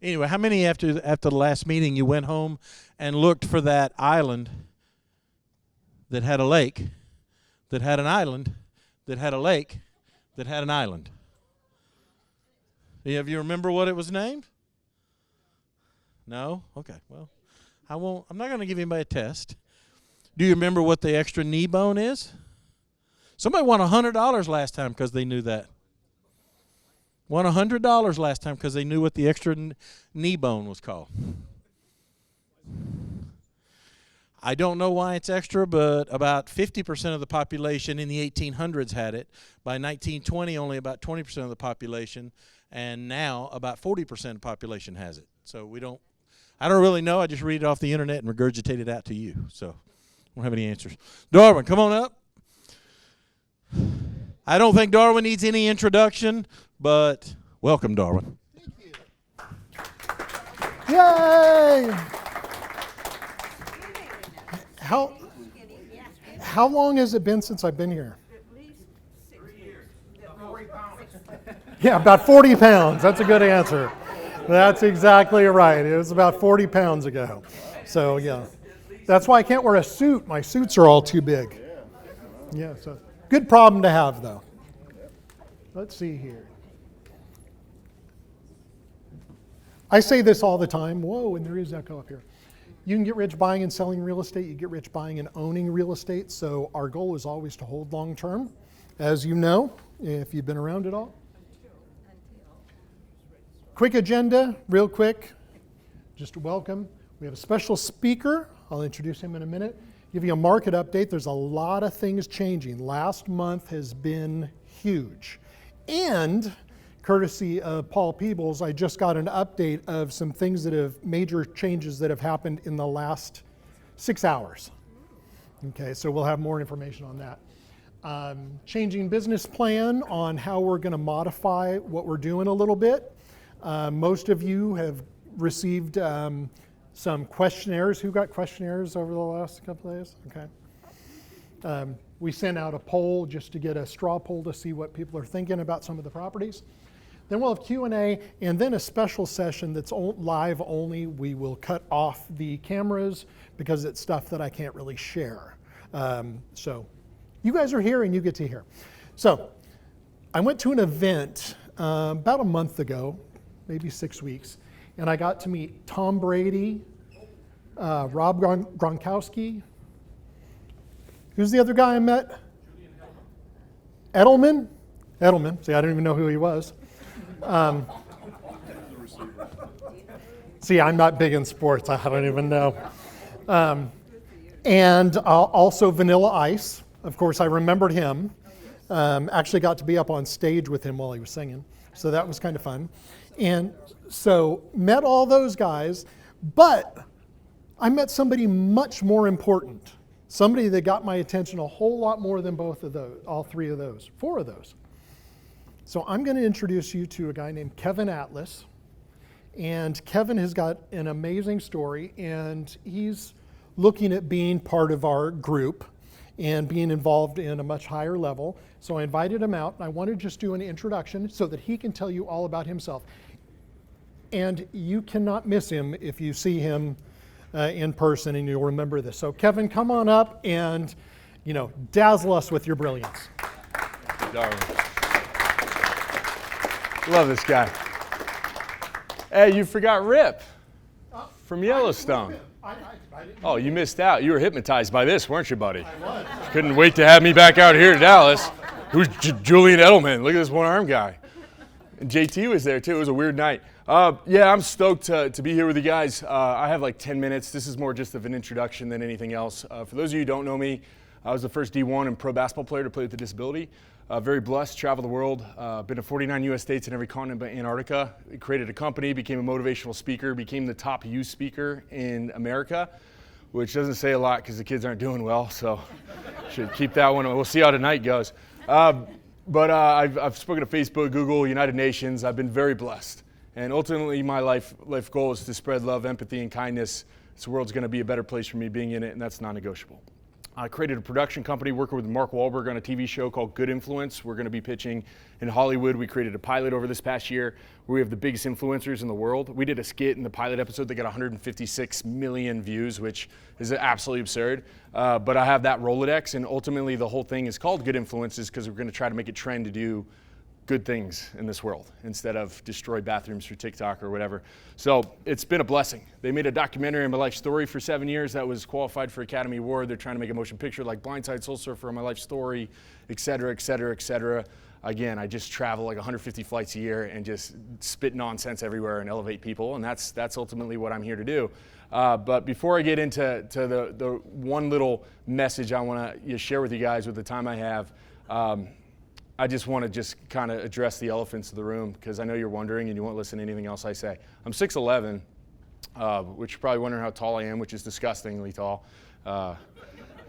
Anyway, how many after the last meeting you went home and looked for that island that had a lake, that had an island, that had a lake, that had an island? Any of you remember what it was named? No? Okay, well, I'm not going to give anybody a test. Do you remember what the extra knee bone is? Somebody won $100 last time because they knew that. Won $100 last time because they knew what the extra knee bone was called. I don't know why it's extra, but about 50% of the population in the 1800s had it. By 1920, only about 20% of the population, and now about 40% of the population has it. So I don't really know. I just read it off the internet and regurgitate it out to you. So I don't have any answers. Darwin, come on up. I don't think Darwin needs any introduction, but welcome, Darwin. Thank you. Yay! How long has it been since I've been here? At least 6 years. 40 pounds. Yeah, about 40 pounds. That's a good answer. That's exactly right. It was about 40 pounds ago. So, yeah. That's why I can't wear a suit. My suits are all too big. Yeah, so good problem to have, though. Let's see here. I say this all the time. Whoa, and there is echo up here. You can get rich buying and selling real estate. You get rich buying and owning real estate. So our goal is always to hold long term, as you know, if you've been around at all. Quick agenda, real quick. Just welcome. We have a special speaker. I'll introduce him in a minute. Give you a market update. There's a lot of things changing. Last month has been huge. And courtesy of Paul Peebles, I just got an update of some things major changes that have happened in the last 6 hours. Okay, so we'll have more information on that. Changing business plan on how we're going to modify what we're doing a little bit. Most of you have received some questionnaires. Who got questionnaires over the last couple of days? Okay. We sent out a poll just to get a straw poll to see what people are thinking about some of the properties. Then we'll have Q&A and then a special session that's live only. We will cut off the cameras because it's stuff that I can't really share. So you guys are here and you get to hear. So I went to an event about a month ago, maybe 6 weeks, and I got to meet Tom Brady, Rob Gronkowski. Who's the other guy I met? Edelman. See, I didn't even know who he was. See, I'm not big in sports. I don't even know. And also Vanilla Ice. Of course, I remembered him. Actually got to be up on stage with him while he was singing. So that was kind of fun. And so met all those guys, but I met somebody much more important. Somebody that got my attention a whole lot more than both of those, all three of those, four of those. So I'm going to introduce you to a guy named Kevin Atlas. And Kevin has got an amazing story, and he's looking at being part of our group and being involved in a much higher level. So I invited him out, and I want to just do an introduction so that he can tell you all about himself. And you cannot miss him if you see him in person, and you'll remember this. So Kevin, come on up and, dazzle us with your brilliance. Darwin. Love this guy. Hey, you forgot Rip from Yellowstone. I didn't Oh, you missed out. You were hypnotized by this, weren't you, buddy? I was. Couldn't wait to have me back out here to Dallas. Who's Julian Edelman? Look at this one-armed guy. And JT was there, too. It was a weird night. Yeah, I'm stoked to be here with you guys. I have like 10 minutes. This is more just of an introduction than anything else. For those of you who don't know me, I was the first D1 and pro basketball player to play with a disability. Very blessed, traveled the world, been to 49 U.S. states and every continent but Antarctica. Created a company, became a motivational speaker, became the top youth speaker in America, which doesn't say a lot because the kids aren't doing well, so should keep that one. We'll see how tonight goes. But I've spoken to Facebook, Google, United Nations. I've been very blessed. And ultimately, my life goal is to spread love, empathy, and kindness. This world's going to be a better place for me being in it, and that's non-negotiable. I created a production company working with Mark Wahlberg on a TV show called Good Influence. We're going to be pitching in Hollywood. We created a pilot over this past year where we have the biggest influencers in the world. We did a skit in the pilot episode that got 156 million views, which is absolutely absurd. But I have that Rolodex, and ultimately the whole thing is called Good Influences because we're going to try to make it trend to do good things in this world instead of destroy bathrooms through TikTok or whatever. So it's been a blessing. They made a documentary on my life story for 7 years that was qualified for Academy Award. They're trying to make a motion picture like Blindside, Soul Surfer, on my life story, et cetera, et cetera, et cetera. Again, I just travel like 150 flights a year and just spit nonsense everywhere and elevate people, and that's ultimately what I'm here to do. But before I get into the one little message I want to share with you guys with the time I have, I just want to just kind of address the elephants in the room because I know you're wondering and you won't listen to anything else I say. I'm 6'11", which you're probably wondering how tall I am, which is disgustingly tall. I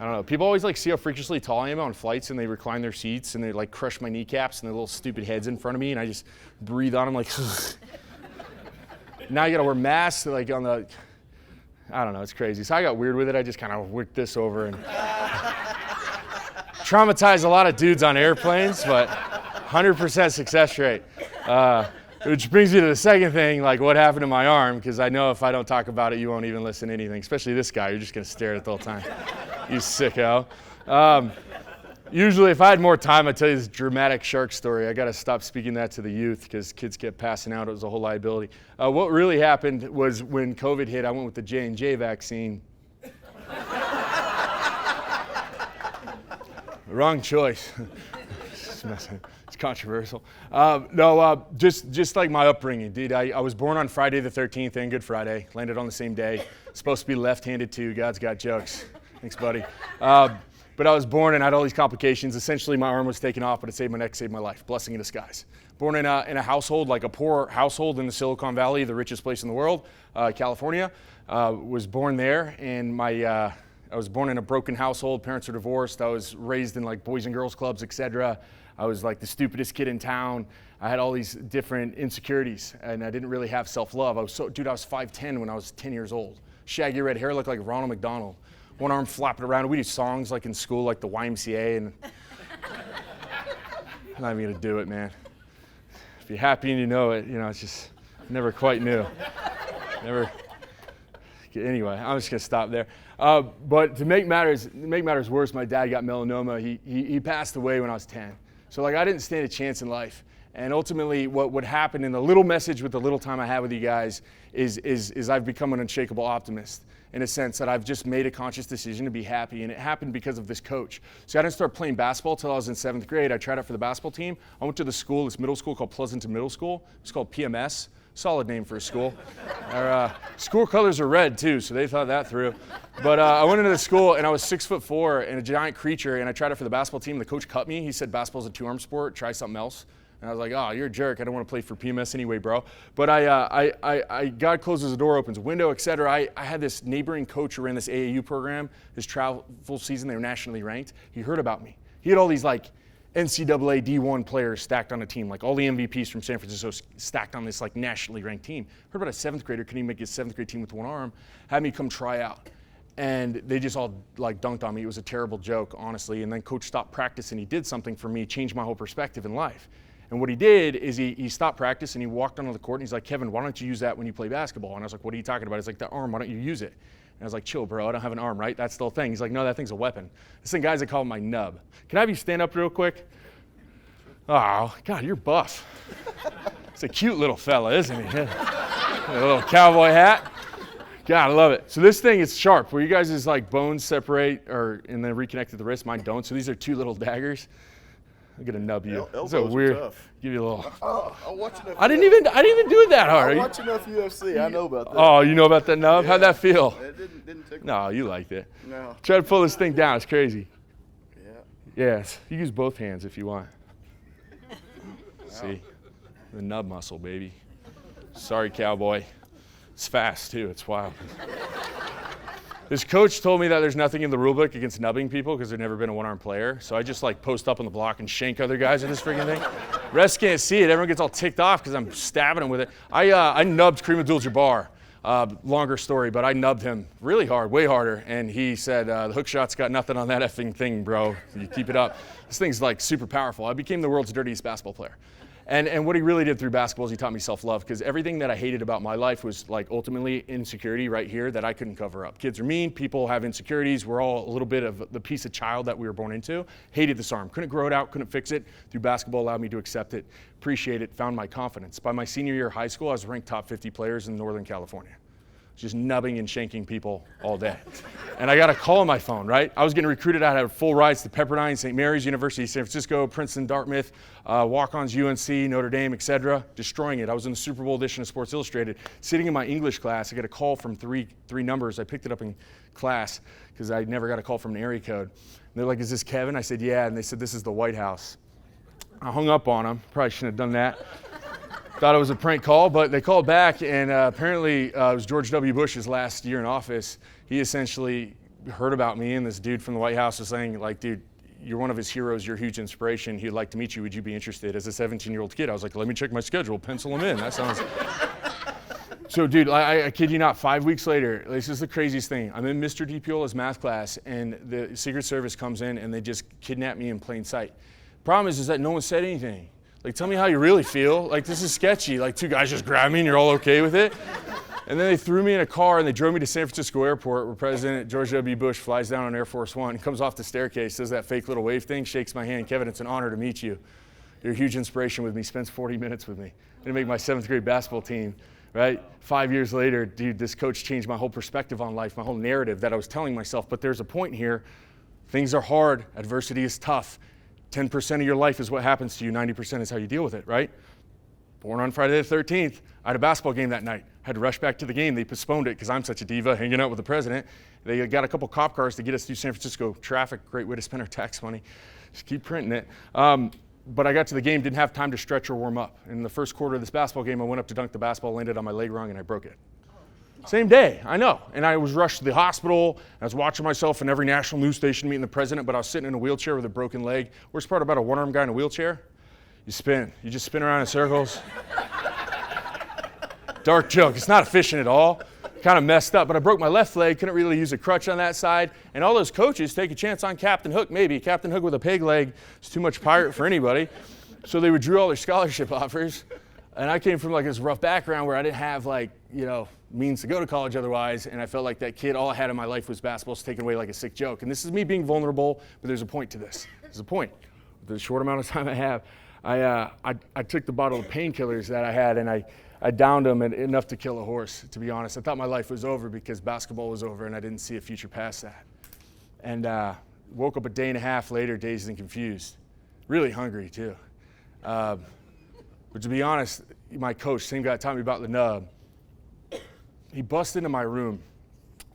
don't know. People always like see how freakishly tall I am on flights, and they recline their seats and they like crush my kneecaps and their little stupid heads in front of me, and I just breathe on them like. Now you got to wear masks like on the. I don't know. It's crazy. So I got weird with it. I just kind of whipped this over and. Traumatized a lot of dudes on airplanes, but 100% success rate. Which brings me to the second thing, like what happened to my arm, because I know if I don't talk about it, you won't even listen to anything, especially this guy. You're just going to stare at it the whole time. You sicko. Usually, if I had more time, I'd tell you this dramatic shark story. I got to stop speaking that to the youth because kids kept passing out. It was a whole liability. What really happened was when COVID hit, I went with the J&J vaccine. Wrong choice. It's controversial. Just like my upbringing, dude. I was born on Friday the 13th and Good Friday. Landed on the same day. Supposed to be left-handed too. God's got jokes. Thanks, buddy. But I was born and I had all these complications. Essentially, my arm was taken off, but it saved my neck, saved my life. Blessing in disguise. Born in a household, like a poor household in the Silicon Valley, the richest place in the world, California. Was born there, and I was born in a broken household. Parents were divorced. I was raised in like boys and girls clubs, etc. I was like the stupidest kid in town. I had all these different insecurities, and I didn't really have self-love. I was 5'10" when I was 10 years old. Shaggy red hair, looked like Ronald McDonald. One arm flapping around. We do songs like in school, like the YMCA, and I'm not even gonna do it, man. If you're happy and you know it, it's just never quite knew. Never. Anyway, I'm just gonna stop there. But to make matters worse, my dad got melanoma. He passed away when I was 10. So like I didn't stand a chance in life. And ultimately, what would happen in the little message with the little time I have with you guys is I've become an unshakable optimist in a sense that I've just made a conscious decision to be happy, and it happened because of this coach. So I didn't start playing basketball till I was in 7th grade. I tried out for the basketball team. I went to this middle school called Pleasanton Middle School. It's called PMS. Solid name for a school. Our school colors are red too, so they thought that through. But I went into the school and I was 6'4" and a giant creature, and I tried out for the basketball team. The coach cut me. He said basketball's a 2-arm sport. Try something else. And I was like, oh, you're a jerk. I don't want to play for PMS anyway, bro. But God closes the door, opens a window, etc. I had this neighboring coach who ran this AAU program. His travel season, they were nationally ranked. He heard about me. He had all these like NCAA D1 players stacked on a team, like all the MVPs from San Francisco stacked on this like nationally ranked team. Heard about a 7th grader, couldn't even make his 7th grade team with one arm, had me come try out. And they just all like dunked on me. It was a terrible joke, honestly. And then coach stopped practice and he did something for me, changed my whole perspective in life. And what he did is he stopped practice and he walked onto the court and he's like, Kevin, why don't you use that when you play basketball? And I was like, what are you talking about? He's like, the arm, why don't you use it? And I was like, chill, bro, I don't have an arm, right? That's the whole thing. He's like, no, that thing's a weapon. This thing, guys, I call it my nub. Can I have you stand up real quick? Oh, God, you're buff. It's a cute little fella, isn't he? A little cowboy hat. God, I love it. So this thing is sharp. Where you guys' like bones separate and then reconnect at the wrist, mine don't. So these are 2 little daggers. I'm gonna nub you. It's a weird. Tough. Give you a little. I'm watching enough. I didn't even do it that hard. I watch enough UFC. I know about that. Oh, you know about that nub? Yeah. How'd that feel? It didn't tickle. No, you liked it. No. Try to pull this thing down. It's crazy. Yeah. Yes. You use both hands if you want. See, the nub muscle, baby. Sorry, cowboy. It's fast too. It's wild. This coach told me that there's nothing in the rule book against nubbing people because there's never been a one-arm player. So I just like post up on the block and shank other guys with this freaking thing. Refs can't see it. Everyone gets all ticked off because I'm stabbing them with it. I nubbed Kareem Abdul-Jabbar Longer story, but I nubbed him really hard, way harder. And he said, the hook shot's got nothing on that effing thing, bro. You keep it up. This thing's like super powerful. I became the world's dirtiest basketball player. And what he really did through basketball is he taught me self-love, because everything that I hated about my life was like ultimately insecurity right here that I couldn't cover up. Kids are mean, people have insecurities. We're all a little bit of the piece of child that we were born into. Hated this arm, couldn't grow it out, couldn't fix it. Through basketball allowed me to accept it, appreciate it, found my confidence. By my senior year of high school, I was ranked top 50 players in Northern California. Just nubbing and shanking people all day. And I got a call on my phone, right? I was getting recruited. I had full rides to Pepperdine, St. Mary's, University of San Francisco, Princeton, Dartmouth, walk-ons, UNC, Notre Dame, etc. Destroying it. I was in the Super Bowl edition of Sports Illustrated. Sitting in my English class, I got a call from three numbers. I picked it up in class because I never got a call from an area code. And they're like, is this Kevin? I said, yeah. And they said, this is the White House. I hung up on them. Probably shouldn't have done that. Thought it was a prank call, but they called back, and apparently it was George W. Bush's last year in office. He essentially heard about me, and this dude from the White House was saying, like, dude, you're one of his heroes, you're a huge inspiration, he'd like to meet you, would you be interested? As a 17-year-old kid, I was like, let me check my schedule, pencil him in, that sounds... So dude, I kid you not, 5 weeks later, this is the craziest thing. I'm in Mr. DiPiola's math class, and the Secret Service comes in, and they just kidnap me in plain sight. Problem is that no one said anything. Like, tell me how you really feel. Like, this is sketchy. Like, two guys just grab me and you're all okay with it? And then they threw me in a car and they drove me to San Francisco Airport, where President George W. Bush flies down on Air Force One, comes off the staircase, does that fake little wave thing, shakes my hand. Kevin, it's an honor to meet you. You're a huge inspiration with me. Spends 40 minutes with me. Didn't make my 7th grade basketball team, right? 5 years later, dude, this coach changed my whole perspective on life, my whole narrative that I was telling myself. But there's a point here. Things are hard. Adversity is tough. 10% of your life is what happens to you. 90% is how you deal with it, right? Born on Friday the 13th. I had a basketball game that night. Had to rush back to the game. They postponed it because I'm such a diva hanging out with the president. They got a couple cop cars to get us through San Francisco traffic. Great way to spend our tax money. Just keep printing it. But I got to the game, didn't have time to stretch or warm up. In the first quarter of this basketball game, I went up to dunk the basketball, landed on my leg wrong, and I broke it. Same day, I know. And I was rushed to the hospital. I was watching myself in every national news station meeting the president, but I was sitting in a wheelchair with a broken leg. Worst part about a one-armed guy in a wheelchair? You spin. You just spin around in circles. Dark joke. It's not efficient at all. Kind of messed up, but I broke my left leg, couldn't really use a crutch on that side. And all those coaches take a chance on Captain Hook, maybe. Captain Hook with a peg leg is too much pirate for anybody. So they withdrew all their scholarship offers. And I came from like this rough background where I didn't have means to go to college otherwise, and I felt like that kid, all I had in my life was basketball, was taken away like a sick joke. And this is me being vulnerable, but there's a point to this. There's a point. With the short amount of time I have, I took the bottle of painkillers that I had, and I downed them enough to kill a horse, to be honest. I thought my life was over because basketball was over, and I didn't see a future past that. And woke up a day and a half later, dazed and confused. Really hungry, too. But to be honest, my coach, same guy that taught me about the nub, he busted into my room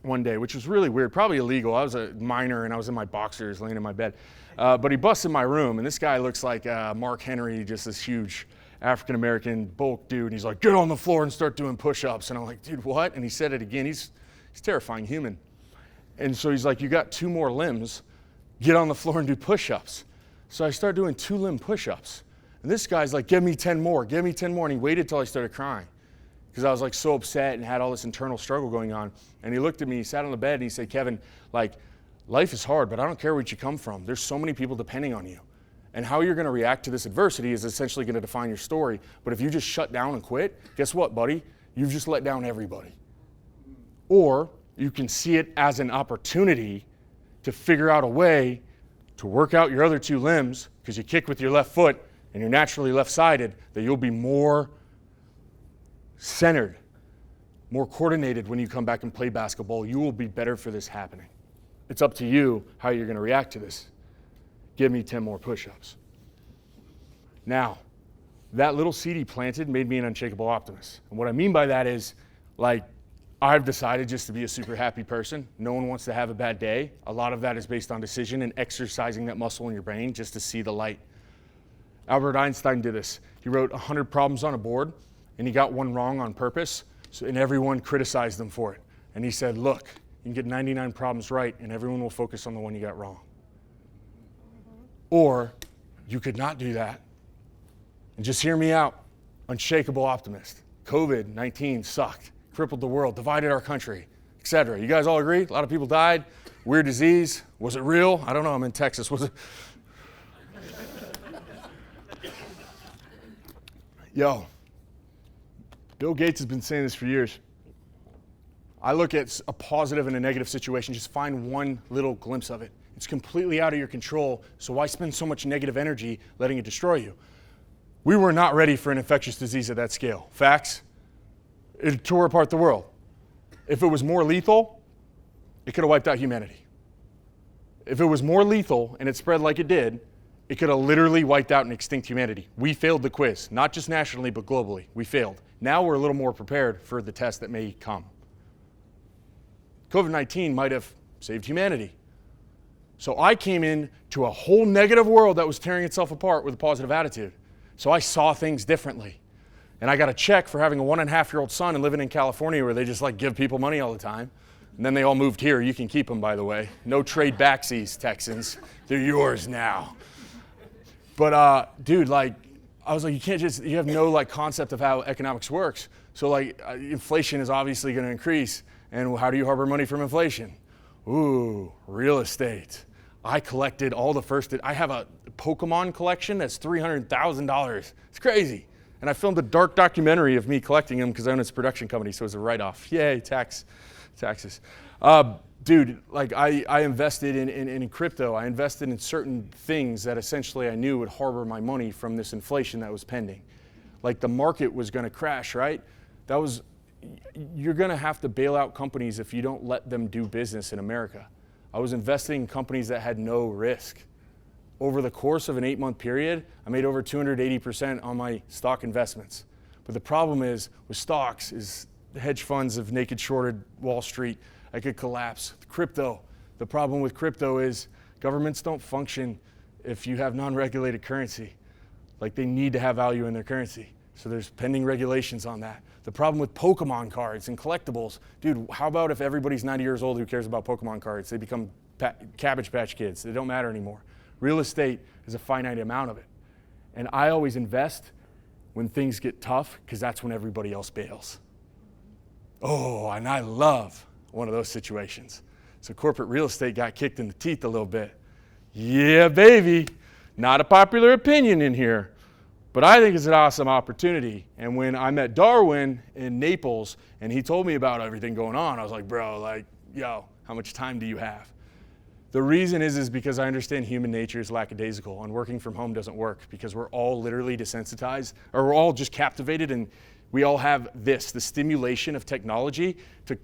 one day, which was really weird, probably illegal. I was a minor and I was in my boxers laying in my bed. But he busted in my room, and this guy looks like Mark Henry, just this huge African-American bulk dude. And he's like, get on the floor and start doing push-ups. And I'm like, dude, what? And he said it again. He's terrifying human. And so he's like, you got 2 more limbs. Get on the floor and do push-ups. So I started doing 2 limb push-ups. And this guy's like, give me 10 more, give me 10 more. And he waited till I started crying because I was like so upset and had all this internal struggle going on. And he looked at me, he sat on the bed, and he said, Kevin, like, life is hard, but I don't care where you come from. There's so many people depending on you. And how you're going to react to this adversity is essentially going to define your story. But if you just shut down and quit, guess what, buddy? You've just let down everybody. Or you can see it as an opportunity to figure out a way to work out your other 2 limbs, because you kick with your left foot and you're naturally left-sided, that you'll be more centered, more coordinated when you come back and play basketball. You will be better for this happening. It's up to you how you're going to react to this. Give me 10 more push-ups. Now, that little seed he planted made me an unshakable optimist. And what I mean by that is, like, I've decided just to be a super happy person. No one wants to have a bad day. A lot of that is based on decision and exercising that muscle in your brain just to see the light. Albert Einstein did this. He wrote 100 problems on a board, and he got one wrong on purpose, and everyone criticized him for it. And he said, look, you can get 99 problems right, and everyone will focus on the one you got wrong. Or you could not do that. And just hear me out, unshakable optimist. COVID-19 sucked. crippled the world, divided our country, etc. You guys all agree? A lot of people died. Weird disease. Was it real? I don't know. I'm in Texas. Was it? Yo, Bill Gates has been saying this for years. I look at a positive and a negative situation, just find one little glimpse of it. It's completely out of your control, so why spend so much negative energy letting it destroy you? We were not ready for an infectious disease at that scale. Facts? It tore apart the world. If it was more lethal, it could have wiped out humanity. If it was more lethal and it spread like it did, it could have literally wiped out and extinct humanity. We failed the quiz, not just nationally, but globally. We failed. Now we're a little more prepared for the test that may come. COVID-19 might have saved humanity. So I came into a whole negative world that was tearing itself apart with a positive attitude. So I saw things differently. And I got a check for having a 1.5-year-old son and living in California where they just like give people money all the time. And then they all moved here. You can keep them, by the way. No trade backsies, Texans. They're yours now. But dude, like, I was like, you have no like concept of how economics works. So like inflation is obviously going to increase. And how do you harbor money from inflation? Ooh, real estate. I collected all the first, I have a Pokemon collection that's $300,000. It's crazy. And I filmed a dark documentary of me collecting them because I own this production company, so it was a write-off. Yay, taxes. Dude, like I invested in crypto. I invested in certain things that essentially I knew would harbor my money from this inflation that was pending. Like the market was gonna crash, right? You're gonna have to bail out companies if you don't let them do business in America. I was investing in companies that had no risk. Over the course of an 8-month period, I made over 280% on my stock investments. But the problem is with stocks is the hedge funds have naked shorted Wall Street. I could collapse. Crypto, the problem with crypto is governments don't function if you have non-regulated currency. Like they need to have value in their currency. So there's pending regulations on that. The problem with Pokemon cards and collectibles, dude, how about if everybody's 90 years old who cares about Pokemon cards? They become Cabbage Patch Kids. They don't matter anymore. Real estate is a finite amount of it. And I always invest when things get tough because that's when everybody else bails. Oh, and I love one of those situations. So corporate real estate got kicked in the teeth a little bit. Yeah, baby. Not a popular opinion in here, but I think it's an awesome opportunity. And when I met Darwin in Naples and he told me about everything going on, I was like, bro, like, yo, how much time do you have? The reason is because I understand human nature is lackadaisical and working from home doesn't work because we're all literally desensitized or we're all just captivated and we all have the stimulation of technology took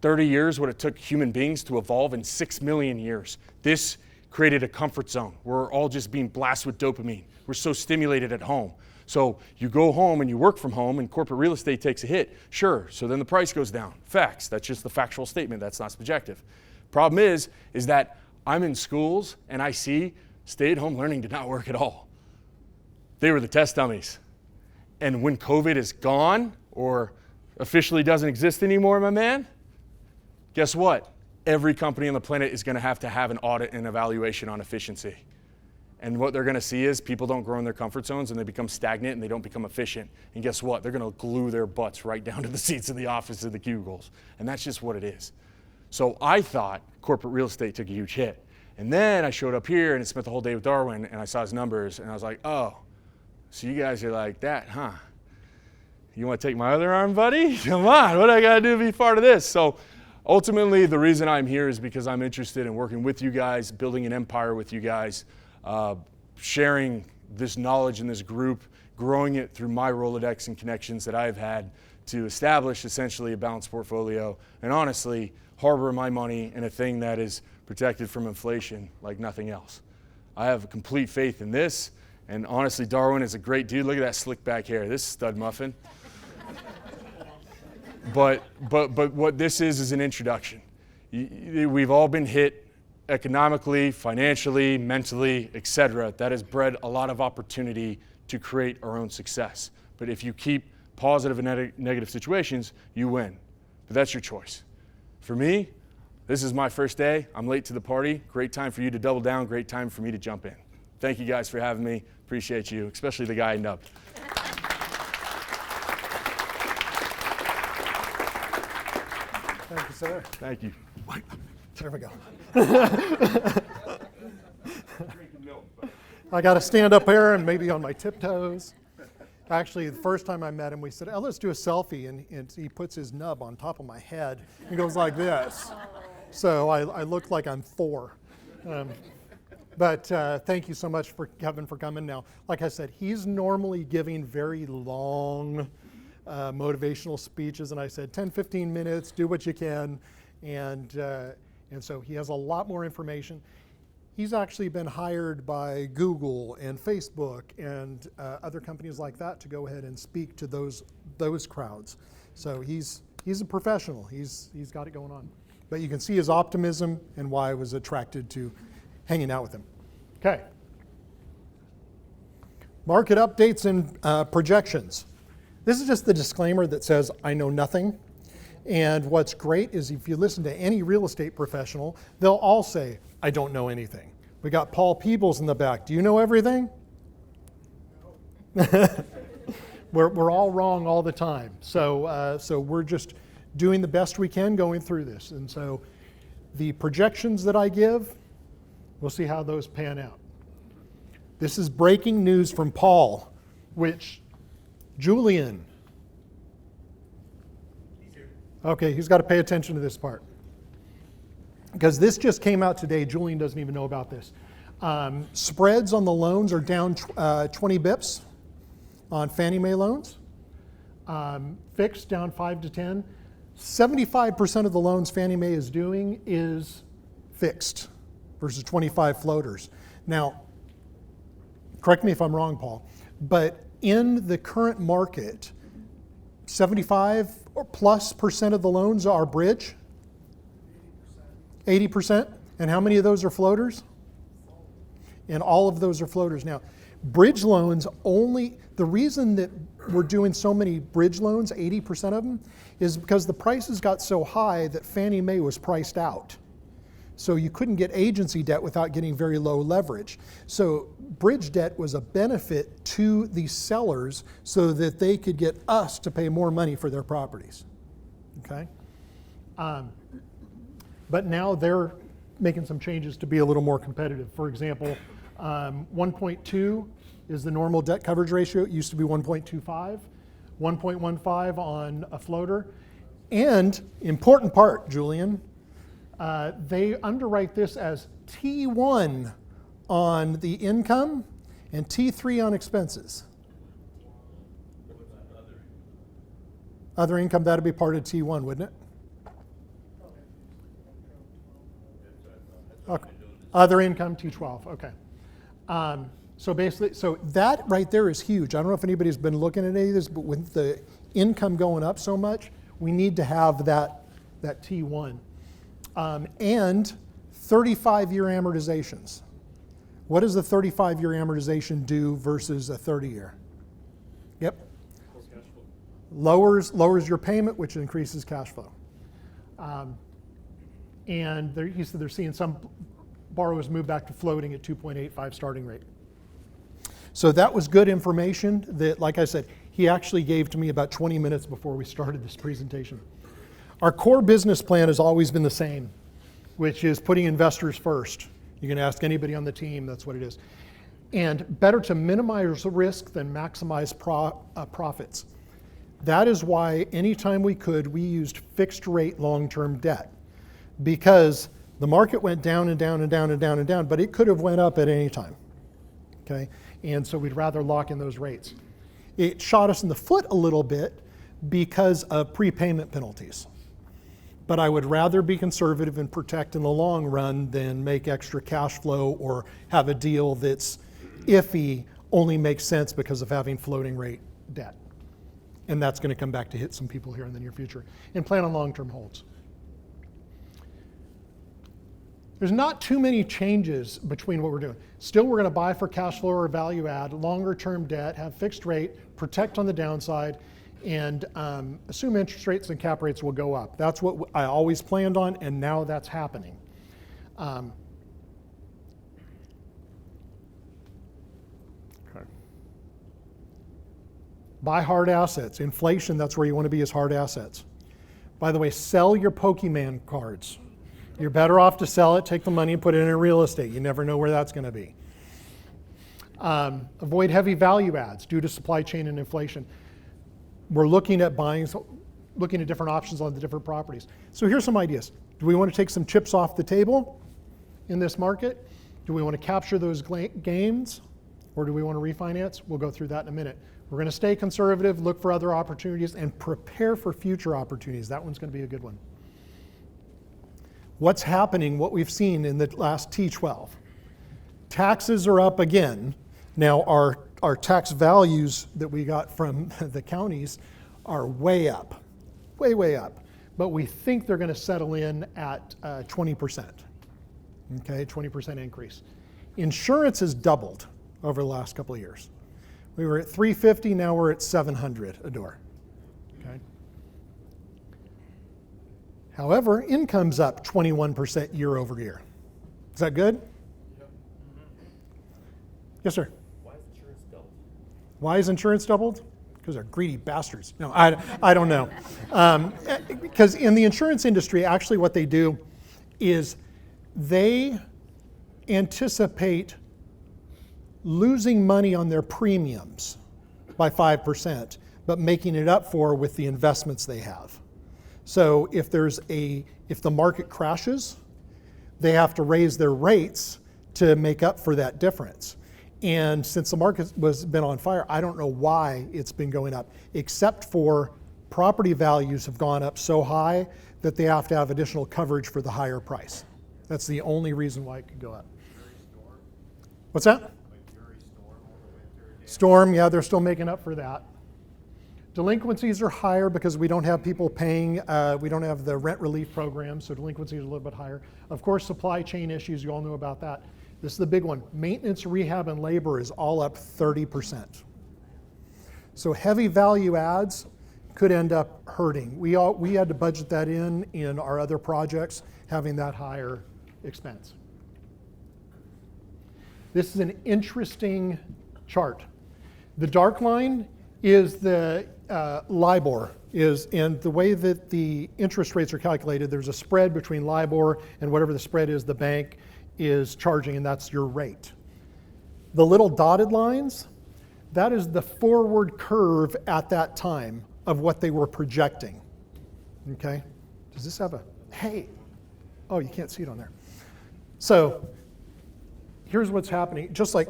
30 years what it took human beings to evolve in 6 million years. This created a comfort zone. We're all just being blasted with dopamine. We're so stimulated at home. So you go home and you work from home and corporate real estate takes a hit. Sure, so then the price goes down. Facts, that's just the factual statement. That's not subjective. Problem is that I'm in schools and I see stay-at-home learning did not work at all. They were the test dummies. And when COVID is gone or officially doesn't exist anymore, my man, guess what? Every company on the planet is going to have an audit and evaluation on efficiency. And what they're going to see is people don't grow in their comfort zones and they become stagnant and they don't become efficient. And guess what? They're going to glue their butts right down to the seats of the office of the cubicles. And that's just what it is. So I thought corporate real estate took a huge hit. And then I showed up here and spent the whole day with Darwin and I saw his numbers and I was like, oh, so you guys are like that, huh? You want to take my other arm, buddy? Come on, what do I got to do to be part of this? So ultimately, the reason I'm here is because I'm interested in working with you guys, building an empire with you guys, sharing this knowledge in this group, growing it through my Rolodex and connections that I've had to establish essentially a balanced portfolio and honestly harbor my money in a thing that is protected from inflation like nothing else. I have complete faith in this, and honestly, Darwin is a great dude. Look at that slick back hair. This stud muffin. But what this is an introduction. We've all been hit economically, financially, mentally, etc. That has bred a lot of opportunity to create our own success. But if you keep positive and negative situations, you win. But that's your choice. For me, this is my first day. I'm late to the party. Great time for you to double down. Great time for me to jump in. Thank you guys for having me. Appreciate you, especially the guy in Nub. sir. Thank you. There we go. I got to stand up there and maybe on my tiptoes. Actually, the first time I met him, we said, oh, let's do a selfie. And he puts his nub on top of my head. He goes like this. So I look like I'm 4. But thank you so much, Kevin, for coming. Now, like I said, he's normally giving very long motivational speeches. And I said, 10, 15 minutes, do what you can. And so he has a lot more information. He's actually been hired by Google and Facebook and other companies like that to go ahead and speak to those crowds. So he's a professional. He's got it going on. But you can see his optimism and why I was attracted to hanging out with him. Okay. Market updates and projections. This is just the disclaimer that says I know nothing. And what's great is if you listen to any real estate professional, they'll all say, I don't know anything. We got Paul Peebles in the back. Do you know everything? We're all wrong all the time. So we're just doing the best we can going through this. And so the projections that I give, we'll see how those pan out. This is breaking news from Paul, which Julian. Okay, he's got to pay attention to this part. Because this just came out today. Julian doesn't even know about this. Spreads on the loans are down 20 bips on Fannie Mae loans. Fixed down 5 to 10. 75% of the loans Fannie Mae is doing is fixed versus 25 floaters. Now, correct me if I'm wrong, Paul, but in the current market, 75 or plus percent of the loans are bridge? 80%? And how many of those are floaters? And all of those are floaters. Now, bridge loans only, the reason that we're doing so many bridge loans, 80% of them, is because the prices got so high that Fannie Mae was priced out. So you couldn't get agency debt without getting very low leverage. So bridge debt was a benefit to the sellers so that they could get us to pay more money for their properties. Okay? But now they're making some changes to be a little more competitive. For example, 1.2 is the normal debt coverage ratio. It used to be 1.25, 1.15 on a floater. And important part, Julian, they underwrite this as T1 on the income and T3 on expenses. Other income, that'd be part of T1, wouldn't it? Okay. Other income, T12, okay. So basically, so that right there is huge. I don't know if anybody's been looking at any of this, but with the income going up so much, we need to have that T1. And 35-year amortizations. What does the 35-year amortization do versus a 30-year? Yep. Lowers your payment, which increases cash flow. And he said they're seeing some borrowers move back to floating at 2.85 starting rate. So that was good information that, like I said, he actually gave to me about 20 minutes before we started this presentation. Our core business plan has always been the same, which is putting investors first. You can ask anybody on the team, that's what it is. And better to minimize risk than maximize profits. That is why anytime we could, we used fixed rate long-term debt. Because the market went down and down and down and down and down, but it could have went up at any time. Okay? And so we'd rather lock in those rates. It shot us in the foot a little bit because of prepayment penalties. But I would rather be conservative and protect in the long run than make extra cash flow or have a deal that's iffy, only makes sense because of having floating rate debt. And that's going to come back to hit some people here in the near future. And plan on long-term holds. There's not too many changes between what we're doing. Still, we're going to buy for cash flow or value add, longer term debt, have fixed rate, protect on the downside, and assume interest rates and cap rates will go up. That's what I always planned on, and now that's happening. Okay. Buy hard assets. Inflation, that's where you want to be, is hard assets. By the way, sell your Pokemon cards. You're better off to sell it, take the money and put it in real estate. You never know where that's going to be. Avoid heavy value adds due to supply chain and inflation. We're looking at looking at different options on the different properties. So here's some ideas. Do we want to take some chips off the table in this market? Do we want to capture those gains? Or do we want to refinance? We'll go through that in a minute. We're going to stay conservative, look for other opportunities, and prepare for future opportunities. That one's going to be a good one. What's happening, what we've seen in the last T12. Taxes are up again. Now our tax values that we got from the counties are way up, way up. But we think they're going to settle in at 20%. Okay, 20% increase. Insurance has doubled over the last couple of years. We were at $350, now we're at $700 a door. Okay. However, income's up 21% year over year. Is that good? Yep. Yes, sir. Why is insurance doubled? Why is insurance doubled? Because they're greedy bastards. No, I don't know. Because in the insurance industry, actually what they do is they anticipate losing money on their premiums by 5%, but making it up for with the investments they have. So if the market crashes, they have to raise their rates to make up for that difference. And since the market has been on fire, I don't know why it's been going up, except for property values have gone up so high that they have to have additional coverage for the higher price. That's the only reason why it could go up. What's that? Storm, yeah, they're still making up for that. Delinquencies are higher because we don't have people paying, we don't have the rent relief program, so delinquencies are a little bit higher. Of course, supply chain issues, you all know about that. This is the big one. Maintenance, rehab, and labor is all up 30%. So heavy value adds could end up hurting. We had to budget that in our other projects, having that higher expense. This is an interesting chart. The dark line is the LIBOR, and the way that the interest rates are calculated, there's a spread between LIBOR and whatever the spread is the bank is charging, and that's your rate. The little dotted lines, that is the forward curve at that time of what they were projecting. Okay? Does this have a, hey, oh, you can't see it on there. So here's what's happening. Just like,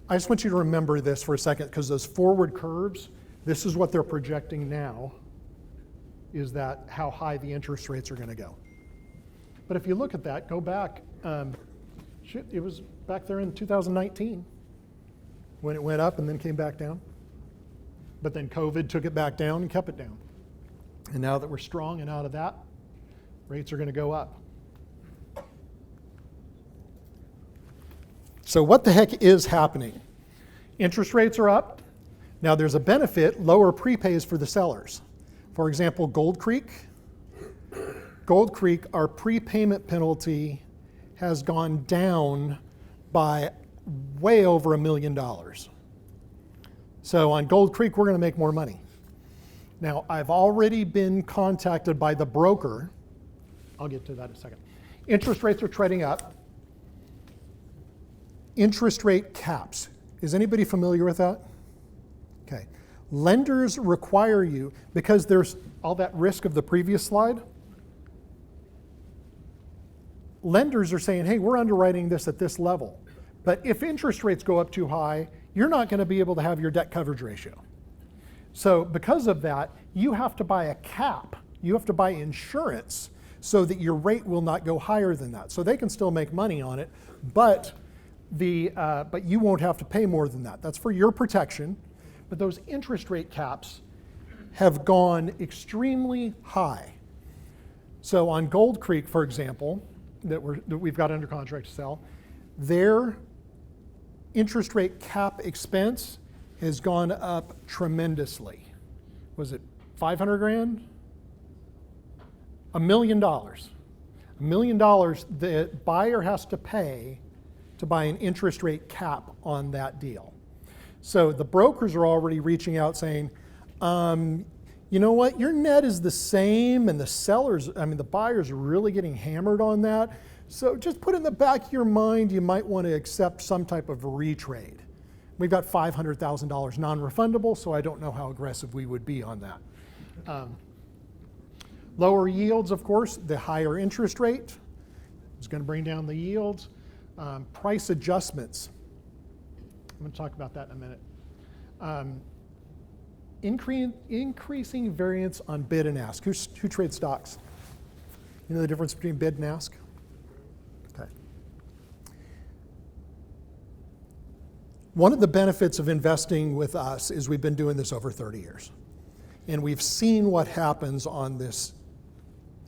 I just want you to remember this for a second, because those forward curves, this is what they're projecting now, is that how high the interest rates are going to go. But if you look at that, go back, it was back there in 2019 when it went up and then came back down. But then COVID took it back down and kept it down. And now that we're strong and out of that, rates are going to go up. So what the heck is happening? Interest rates are up. Now there's a benefit, lower prepays for the sellers. For example, Gold Creek, our prepayment penalty has gone down by way over $1 million. So on Gold Creek, we're going to make more money. Now, I've already been contacted by the broker. I'll get to that in a second. Interest rates are trading up. Interest rate caps. Is anybody familiar with that? Okay. Lenders require you, because there's all that risk of the previous slide, lenders are saying, hey, we're underwriting this at this level. But if interest rates go up too high, you're not going to be able to have your debt coverage ratio. So because of that, you have to buy a cap. You have to buy insurance so that your rate will not go higher than that. So they can still make money on it, but you won't have to pay more than that. That's for your protection. But those interest rate caps have gone extremely high. So on Gold Creek, for example, that we've got under contract to sell, their interest rate cap expense has gone up tremendously. Was it 500 grand? $1 million. $1 million the buyer has to pay to buy an interest rate cap on that deal. So the brokers are already reaching out saying, you know what, your net is the same and the buyers are really getting hammered on that. So just put in the back of your mind, you might want to accept some type of retrade. We've got $500,000 non-refundable, so I don't know how aggressive we would be on that. Lower yields, of course, the higher interest rate is going to bring down the yields. Price adjustments. I'm going to talk about that in a minute. Increasing variance on bid and ask. Who trades stocks? You know the difference between bid and ask? Okay. One of the benefits of investing with us is we've been doing this over 30 years. And we've seen what happens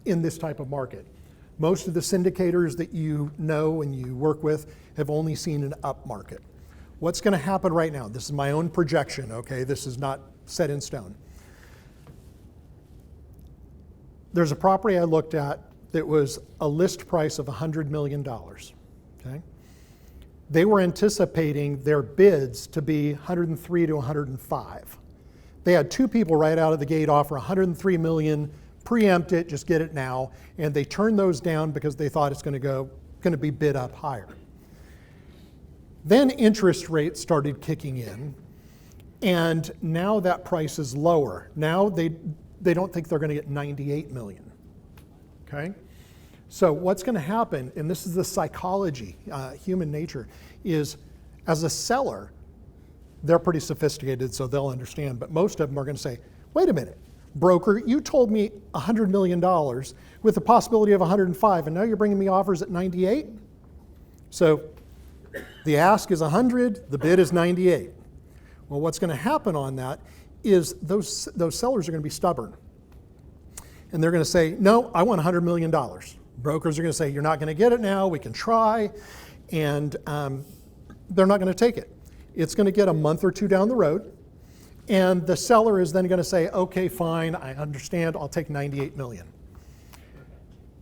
in this type of market. Most of the syndicators that you know and you work with have only seen an up market. What's going to happen right now? This is my own projection, okay? This is not set in stone. There's a property I looked at that was a list price of $100 million, okay? They were anticipating their bids to be 103 to 105. They had two people right out of the gate offer 103 million, preempt it, just get it now, and they turned those down because they thought it's going to be bid up higher. Then interest rates started kicking in, and now that price is lower. Now they don't think they're going to get 98 million, okay? So what's going to happen, and this is the psychology, human nature, is as a seller, they're pretty sophisticated, so they'll understand, but most of them are going to say, wait a minute, broker, you told me $100 million with the possibility of 105, and now you're bringing me offers at 98? So the ask is 100, the bid is 98. Well, what's going to happen on that is those sellers are going to be stubborn. And they're going to say, no, I want $100 million. Brokers are going to say, you're not going to get it now, we can try, and they're not going to take it. It's going to get a month or two down the road, and the seller is then going to say, okay, fine, I understand, I'll take 98 million.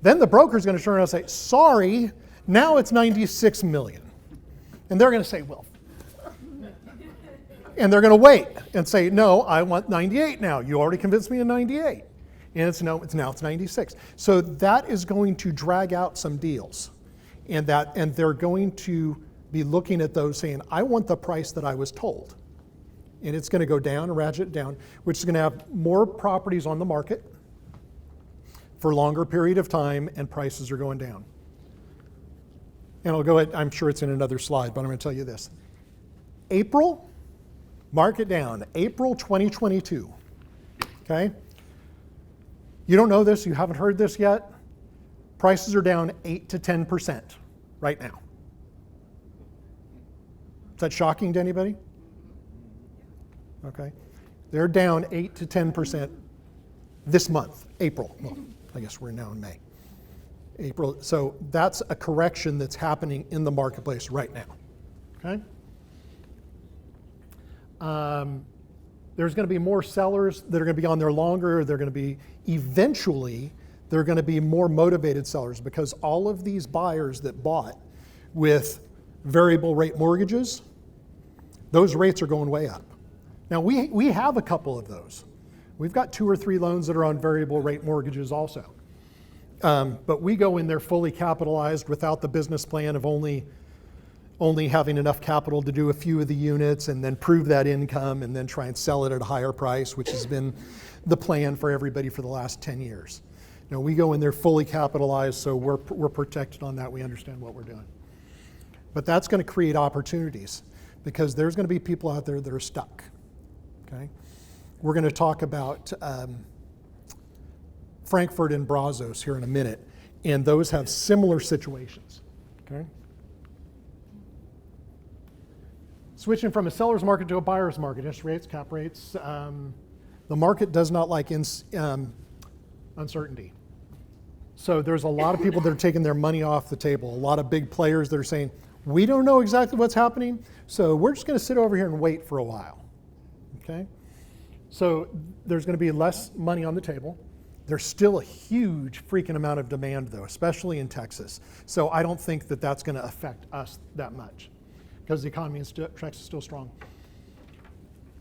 Then the broker is going to turn around and say, sorry, now it's 96 million. And they're going to say, well, and they're going to wait and say, no, I want 98 now. You already convinced me of 98. And it's 96. So that is going to drag out some deals. And they're going to be looking at those saying, I want the price that I was told. And it's going to go down and ratchet down, which is going to have more properties on the market for a longer period of time, and prices are going down. And I'll go ahead, I'm sure it's in another slide, but I'm going to tell you this. April, mark it down, April 2022, okay? You don't know this, you haven't heard this yet. Prices are down 8 to 10% right now. Is that shocking to anybody? Okay. They're down 8 to 10% this month, April. Well, I guess we're now in May. April, so that's a correction that's happening in the marketplace right now, okay? There's going to be more sellers that are going to be on there longer. They're going to be, eventually, they're going to be more motivated sellers because all of these buyers that bought with variable rate mortgages, those rates are going way up. Now, we have a couple of those. We've got 2 or 3 loans that are on variable rate mortgages also. But we go in there fully capitalized without the business plan of only having enough capital to do a few of the units and then prove that income and then try and sell it at a higher price, which has been the plan for everybody for the last 10 years. You know, we go in there fully capitalized, so we're protected on that. We understand what we're doing. But that's going to create opportunities because there's going to be people out there that are stuck. Okay? We're going to talk about Frankfurt and Brazos here in a minute, and those have similar situations. Okay? Switching from a seller's market to a buyer's market, interest rates, cap rates. The market does not like uncertainty. So there's a lot of people that are taking their money off the table, a lot of big players that are saying, we don't know exactly what's happening, so we're just going to sit over here and wait for a while. Okay? So there's going to be less money on the table. There's still a huge freaking amount of demand, though, especially in Texas. So I don't think that that's going to affect us that much because the economy in Texas is still strong.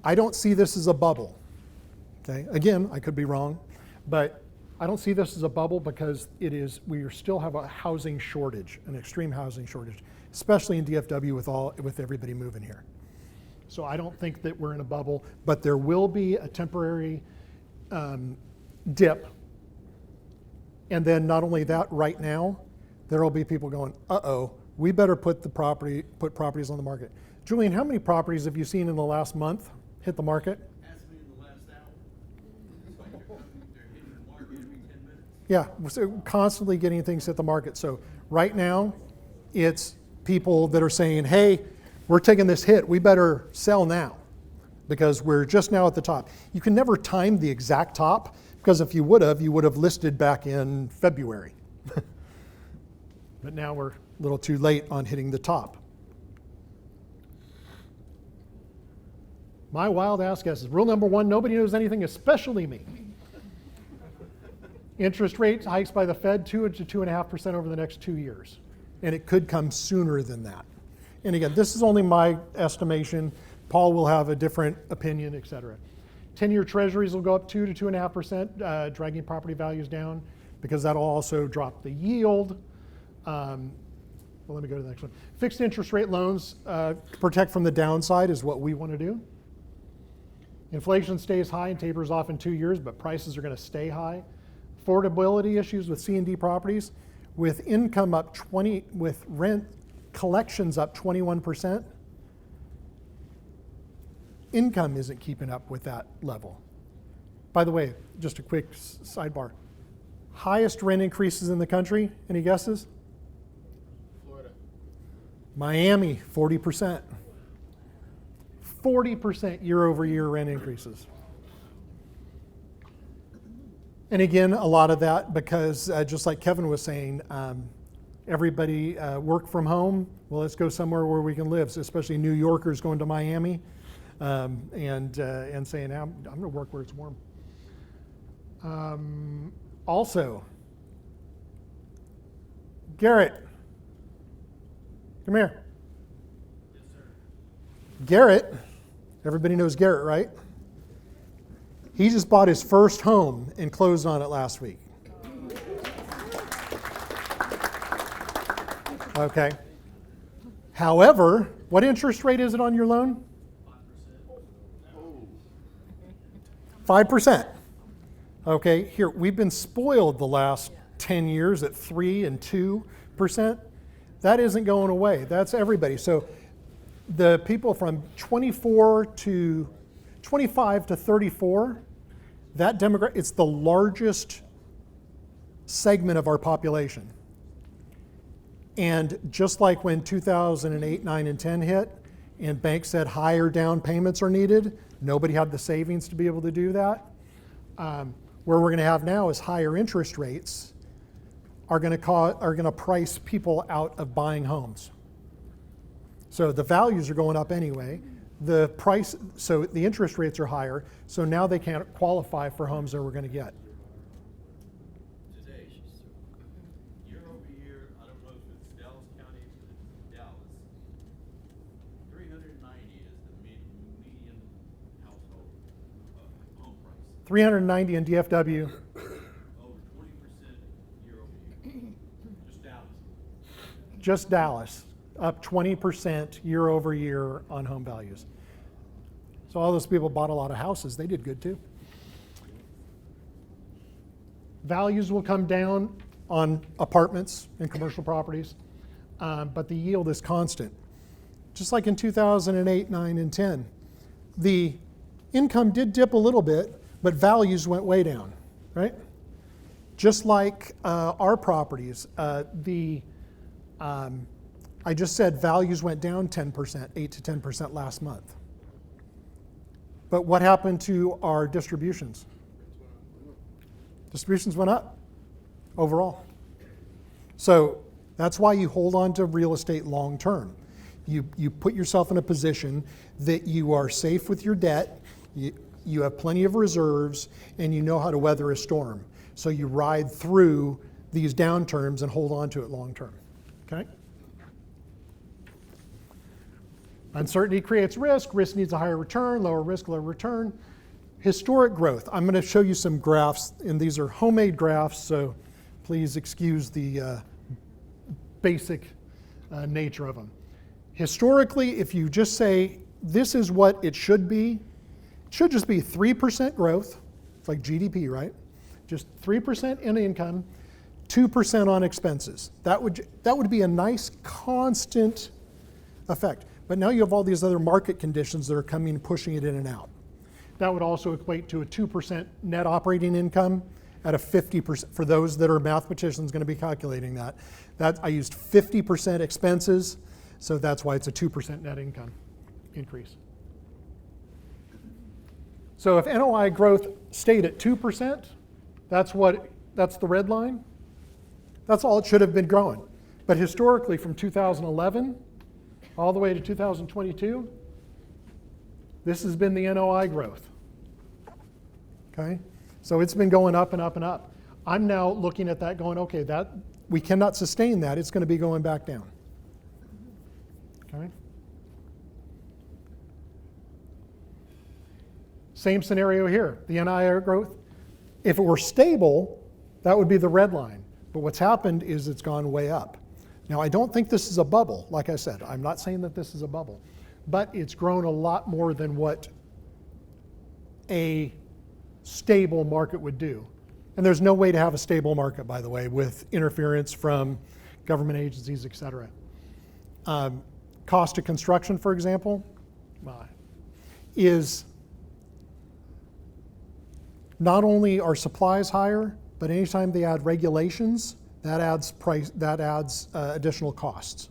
I don't see this as a bubble. Okay, again, I could be wrong, but I don't see this as a bubble because we still have a housing shortage, an extreme housing shortage, especially in DFW with everybody moving here. So I don't think that we're in a bubble, but there will be a temporary dip. And then not only that, right now, there will be people going, uh-oh, we better put properties on the market. Julian, how many properties have you seen in the last month hit the market? Ask me in the last hour. It's like they're hitting the market every 10 minutes. Yeah, so constantly getting things hit the market. So right now, it's people that are saying, hey, we're taking this hit, we better sell now because we're just now at the top. You can never time the exact top because if you would have listed back in February. But now we're a little too late on hitting the top. My wild ass guesses. Rule number 1, nobody knows anything, especially me. Interest rates hikes by the Fed 2 to 2.5% over the next 2 years. And it could come sooner than that. And again, this is only my estimation. Paul will have a different opinion, et cetera. 10-year treasuries will go up 2 to 2.5%, dragging property values down because that'll also drop the yield. Well, let me go to the next one. Fixed interest rate loans protect from the downside is what we want to do. Inflation stays high and tapers off in 2 years, but prices are going to stay high. Affordability issues with C&D properties, with income up with rent collections up 21%. Income isn't keeping up with that level. By the way, just a quick sidebar. Highest rent increases in the country, any guesses? Florida. Miami, 40%. 40% year over year rent increases. And again, a lot of that because just like Kevin was saying, everybody work from home. Well, let's go somewhere where we can live, so especially New Yorkers going to Miami and saying, I'm going to work where it's warm. Also, Garrett, come here. Yes, sir. Garrett, everybody knows Garrett, right? He just bought his first home and closed on it last week. Okay. However, what interest rate is it on your loan? 5%. Okay, here, we've been spoiled the last 10 years at 3 and 2%. That isn't going away. That's everybody. So the people from 25 to 34, that demographic, it's the largest segment of our population. And just like when 2008, 9, and 10 hit, and banks said higher down payments are needed, nobody had the savings to be able to do that. Where we're going to have now is higher interest rates are going to price people out of buying homes. So the values are going up anyway. So the interest rates are higher, so now they can't qualify for homes that we're going to get. Today, year over year, I don't know if it's Dallas County, but it's Dallas. 390 is the median household home price. 390 in DFW. Over 20% year over year. Just Dallas. Just Dallas, up 20% year over year on home values. So all those people bought a lot of houses, they did good too. Values will come down on apartments and commercial properties, but the yield is constant. Just like in 2008, 9, and 10. The income did dip a little bit, but values went way down, right? Just like our properties, I just said values went down 10%, 8 to 10% last month. But what happened to our distributions? Distributions went up overall. So that's why you hold on to real estate long term. You put yourself in a position that you are safe with your debt, you have plenty of reserves, and you know how to weather a storm. So you ride through these downturns and hold on to it long term. Okay? Uncertainty creates risk. Risk needs a higher return. Lower risk, lower return. historic growth. I'm going to show you some graphs, and these are homemade graphs, so please excuse the basic nature of them. Historically, if you just say this is what it should should just be 3% growth. It's like GDP, right? Just 3% in income, 2% on expenses. That would be a nice constant effect. But now you have all these other market conditions that are coming, pushing it in and out. That would also equate to a 2% net operating income at a 50%, for those that are mathematicians going to be calculating that. I used 50% expenses, so that's why it's a 2% net income increase. So if NOI growth stayed at 2%, that's the red line. That's all it should have been growing. But historically, from 2011 all the way to 2022, this has been the NOI growth. Okay? So it's been going up and up and up. I'm now looking at that going, okay, that we cannot sustain that. It's going to be going back down. Okay? Same scenario here. The NOI growth, if it were stable, that would be the red line. But what's happened is it's gone way up. Now, I don't think this is a bubble. Like I said, I'm not saying that this is a bubble. But it's grown a lot more than what a stable market would do. And there's no way to have a stable market, by the way, with interference from government agencies, et cetera. Cost of construction, for example, is not only are supplies higher, but anytime they add regulations, that adds additional costs.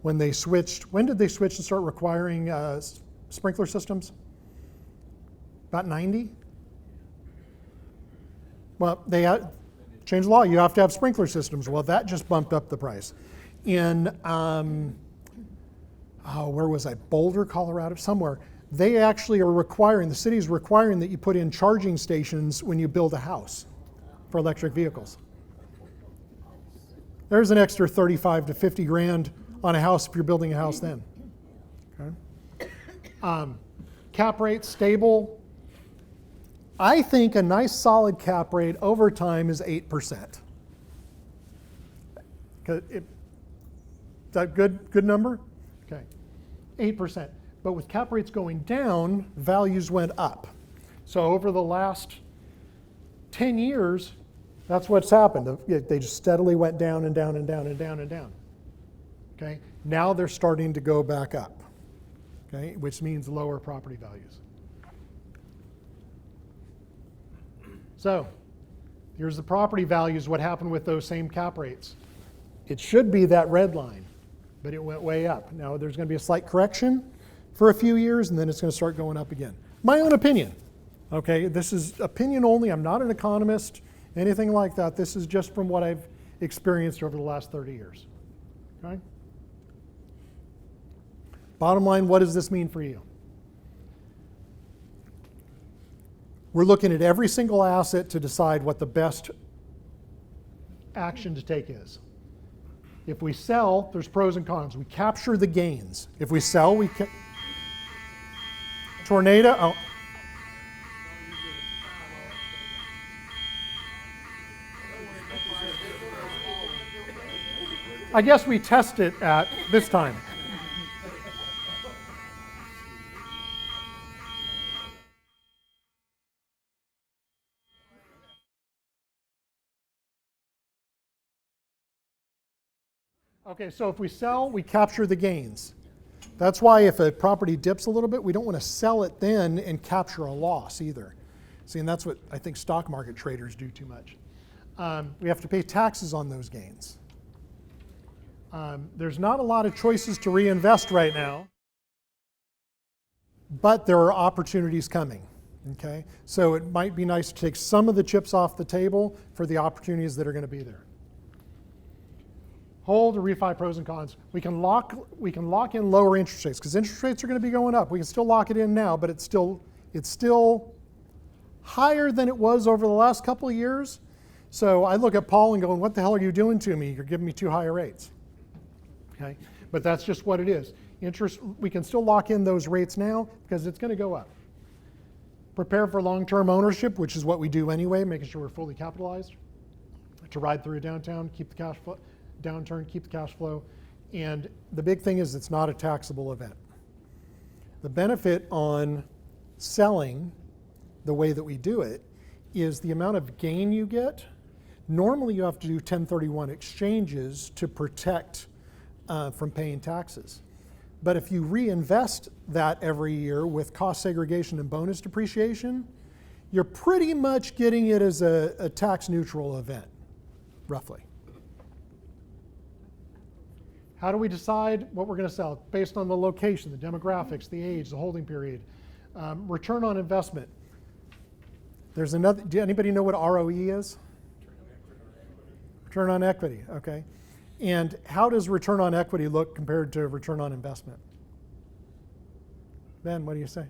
When did they switch and start requiring sprinkler systems? About 90? Well, they changed the law. You have to have sprinkler systems. Well, that just bumped up the price. In, where was I? Boulder, Colorado, somewhere. They actually are requiring, the city's requiring that you put in charging stations when you build a house for electric vehicles. There's an extra 35 to 50 grand on a house if you're building a house then. Okay. Cap rate stable. I think a nice solid cap rate over time is 8%. Is that good number? Okay, 8%. But with cap rates going down, values went up. So over the last 10 years, that's what's happened. They just steadily went down and down and down and down and down. Okay? Now they're starting to go back up, okay? Which means lower property values. So here's the property values, what happened with those same cap rates. It should be that red line, but it went way up. Now there's going to be a slight correction for a few years, and then it's going to start going up again. My own opinion. Okay, this is opinion only. I'm not an economist, anything like that. This is just from what I've experienced over the last 30 years. Okay? Bottom line, what does this mean for you? We're looking at every single asset to decide what the best action to take is. If we sell, there's pros and cons. We capture the gains. If we sell, we can... Tornado. Oh. I guess we test it at this time. Okay, so if we sell, we capture the gains. That's why if a property dips a little bit, we don't want to sell it then and capture a loss either. See, and that's what I think stock market traders do too much. We have to pay taxes on those gains. There's not a lot of choices to reinvest right now, but there are opportunities coming. Okay, so it might be nice to take some of the chips off the table for the opportunities that are going to be there. Hold or refi pros and cons. We can lock in lower interest rates because interest rates are going to be going up. We can still lock it in now, but it's still higher than it was over the last couple of years. So I look at Paul and go, what the hell are you doing to me? You're giving me too high rates. Okay, but that's just what it is. We can still lock in those rates now because it's going to go up. Prepare for long-term ownership, which is what we do anyway, making sure we're fully capitalized to ride through a downturn, keep the cash flow. And the big thing is it's not a taxable event. The benefit on selling the way that we do it is the amount of gain you get. Normally you have to do 1031 exchanges to protect from paying taxes. But if you reinvest that every year with cost segregation and bonus depreciation, you're pretty much getting it as a tax neutral event, roughly. How do we decide what we're going to sell? Based on the location, the demographics, the age, the holding period. Return on investment. There's another, do anybody know what ROE is? Return on equity, okay. And how does return on equity look compared to return on investment? Ben, what do you say?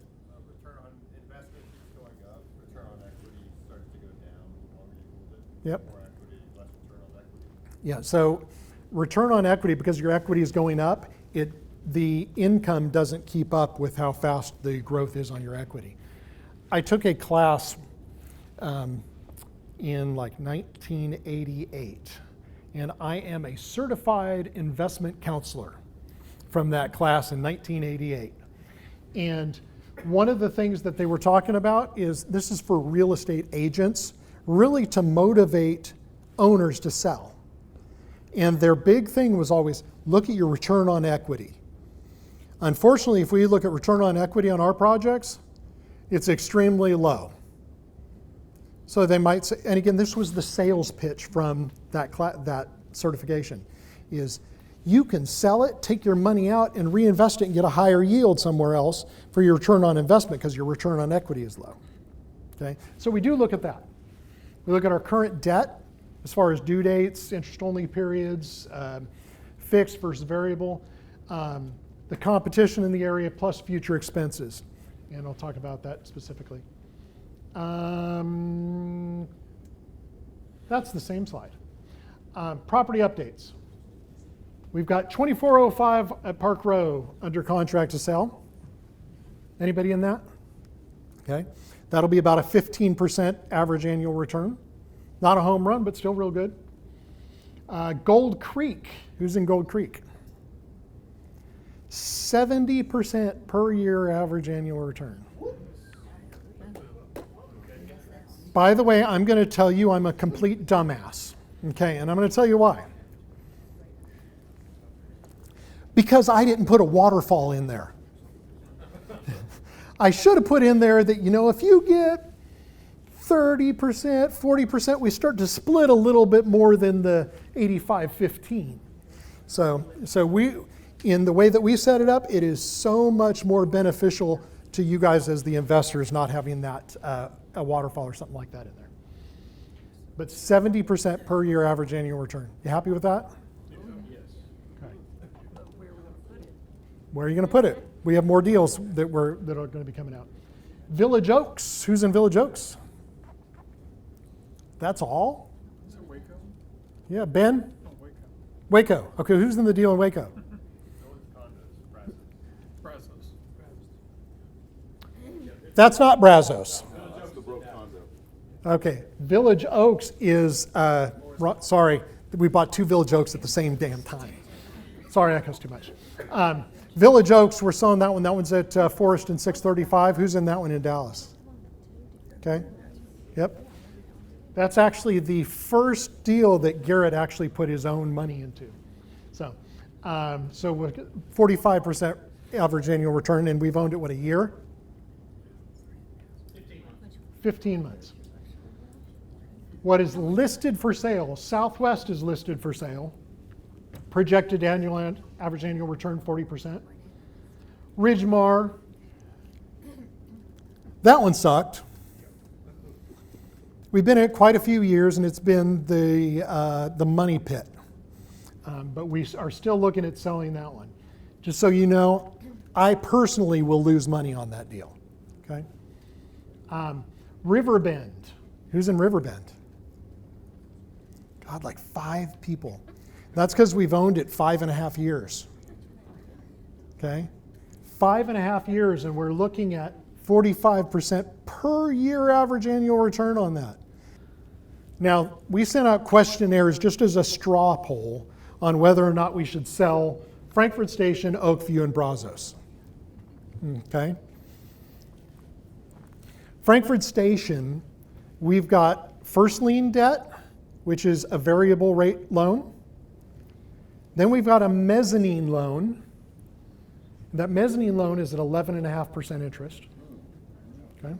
Return on investment keeps going up. Return on equity starts to go down the longer you hold it. Yep. More equity, less return on equity. Yeah, so return on equity, because your equity is going up, the income doesn't keep up with how fast the growth is on your equity. I took a class in like 1988, and I am a certified investment counselor from that class in 1988. And one of the things that they were talking about is, this is for real estate agents, really to motivate owners to sell. And their big thing was always, look at your return on equity. Unfortunately, if we look at return on equity on our projects, it's extremely low. So they might say, and again, this was the sales pitch from that certification, is you can sell it, take your money out, and reinvest it and get a higher yield somewhere else for your return on investment because your return on equity is low. Okay, so we do look at that. We look at our current debt as far as due dates, interest-only periods, fixed versus variable, the competition in the area, plus future expenses. And I'll talk about that specifically. That's the same slide. Property updates. We've got 2405 at Park Row under contract to sell. Anybody in that? Okay. That'll be about a 15% average annual return. Not a home run, but still real good. Gold Creek. Who's in Gold Creek? 70% per year average annual return. By the way, I'm going to tell you I'm a complete dumbass. Okay, and I'm going to tell you why. Because I didn't put a waterfall in there. I should have put in there that, if you get 30%, 40%, we start to split a little bit more than the 85-15. So in the way that we set it up, it is so much more beneficial to you guys as the investors not having that a waterfall or something like that in there. But 70% per year average annual return. You happy with that? Where are you going to put it? We have more deals that are going to be coming out. Village Oaks. Who's in Village Oaks? That's all? Is it Waco? Yeah, Ben? No, Waco. Waco. Okay, who's in the deal in Waco? Brazos. That's not Brazos. That's the broke condo. Okay, Village Oaks is, sorry, we bought two Village Oaks at the same damn time. Sorry, that costs too much. Village Oaks, we're selling that one. That one's at Forest and 635. Who's in that one in Dallas? Okay, yep. That's actually the first deal that Garrett actually put his own money into. So 45% average annual return, and we've owned it, a year? 15 months. What is listed for sale? Southwest is listed for sale. Projected average annual return 40%. Ridgemar, that one sucked. We've been in it quite a few years, and it's been the money pit. But we are still looking at selling that one. Just so you know, I personally will lose money on that deal. Okay. Riverbend. Who's in Riverbend? God, like 5 people. That's because we've owned it 5.5 years. Okay? 5.5 years, and we're looking at 45% per year average annual return on that. Now, we sent out questionnaires just as a straw poll on whether or not we should sell Frankfurt Station, Oakview, and Brazos. Okay? Frankfurt Station, we've got first lien debt, which is a variable rate loan. Then we've got a mezzanine loan. That mezzanine loan is at 11.5% interest. Okay?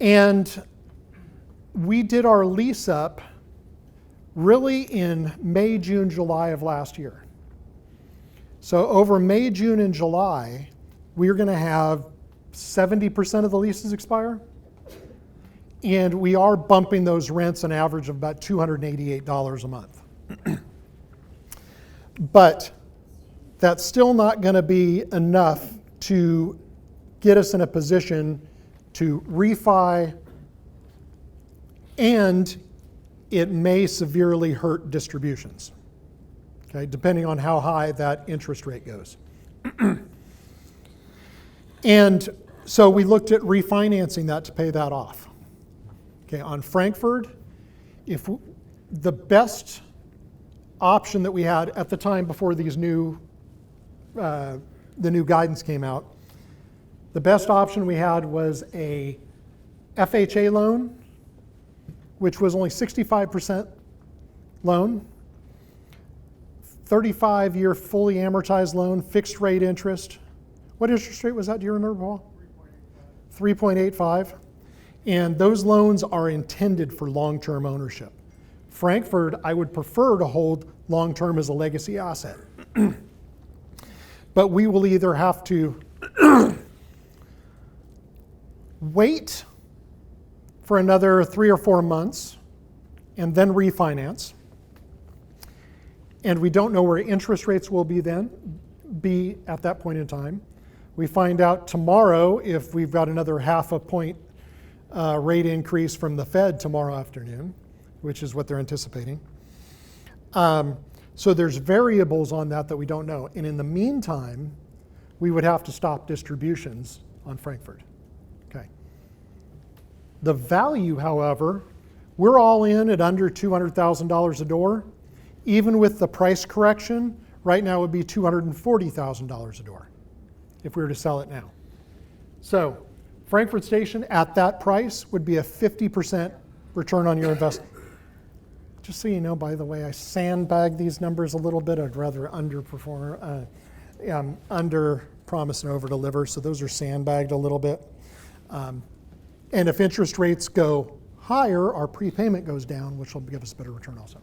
And we did our lease up really in May, June, July of last year. So over May, June, and July, we're going to have 70% of the leases expire. And we are bumping those rents an average of about $288 a month. But that's still not going to be enough to get us in a position to refi, and it may severely hurt distributions, okay, depending on how high that interest rate goes. And so we looked at refinancing that to pay that off. Okay, on Frankfurt, the best option that we had at the time before these the new guidance came out, the best option we had was a FHA loan, which was only 65% loan, 35-year fully amortized loan, fixed rate interest. What interest rate was that? Do you remember, Paul? 3.85. And those loans are intended for long-term ownership. Frankfurt, I would prefer to hold long-term as a legacy asset. But we will either have to wait for another 3 or 4 months and then refinance. And we don't know where interest rates will be at that point in time. We find out tomorrow if we've got another 0.5 point rate increase from the Fed tomorrow afternoon, which is what they're anticipating. So there's variables on that we don't know. And in the meantime, we would have to stop distributions on Frankfurt. Okay. The value, however, we're all in at under $200,000 a door. Even with the price correction, right now it would be $240,000 a door if we were to sell it now. So Frankfurt Station at that price would be a 50% return on your investment. Just so you know, by the way, I sandbag these numbers a little bit. I'd rather under promise and over deliver. So those are sandbagged a little bit. And if interest rates go higher, our prepayment goes down, which will give us a better return also.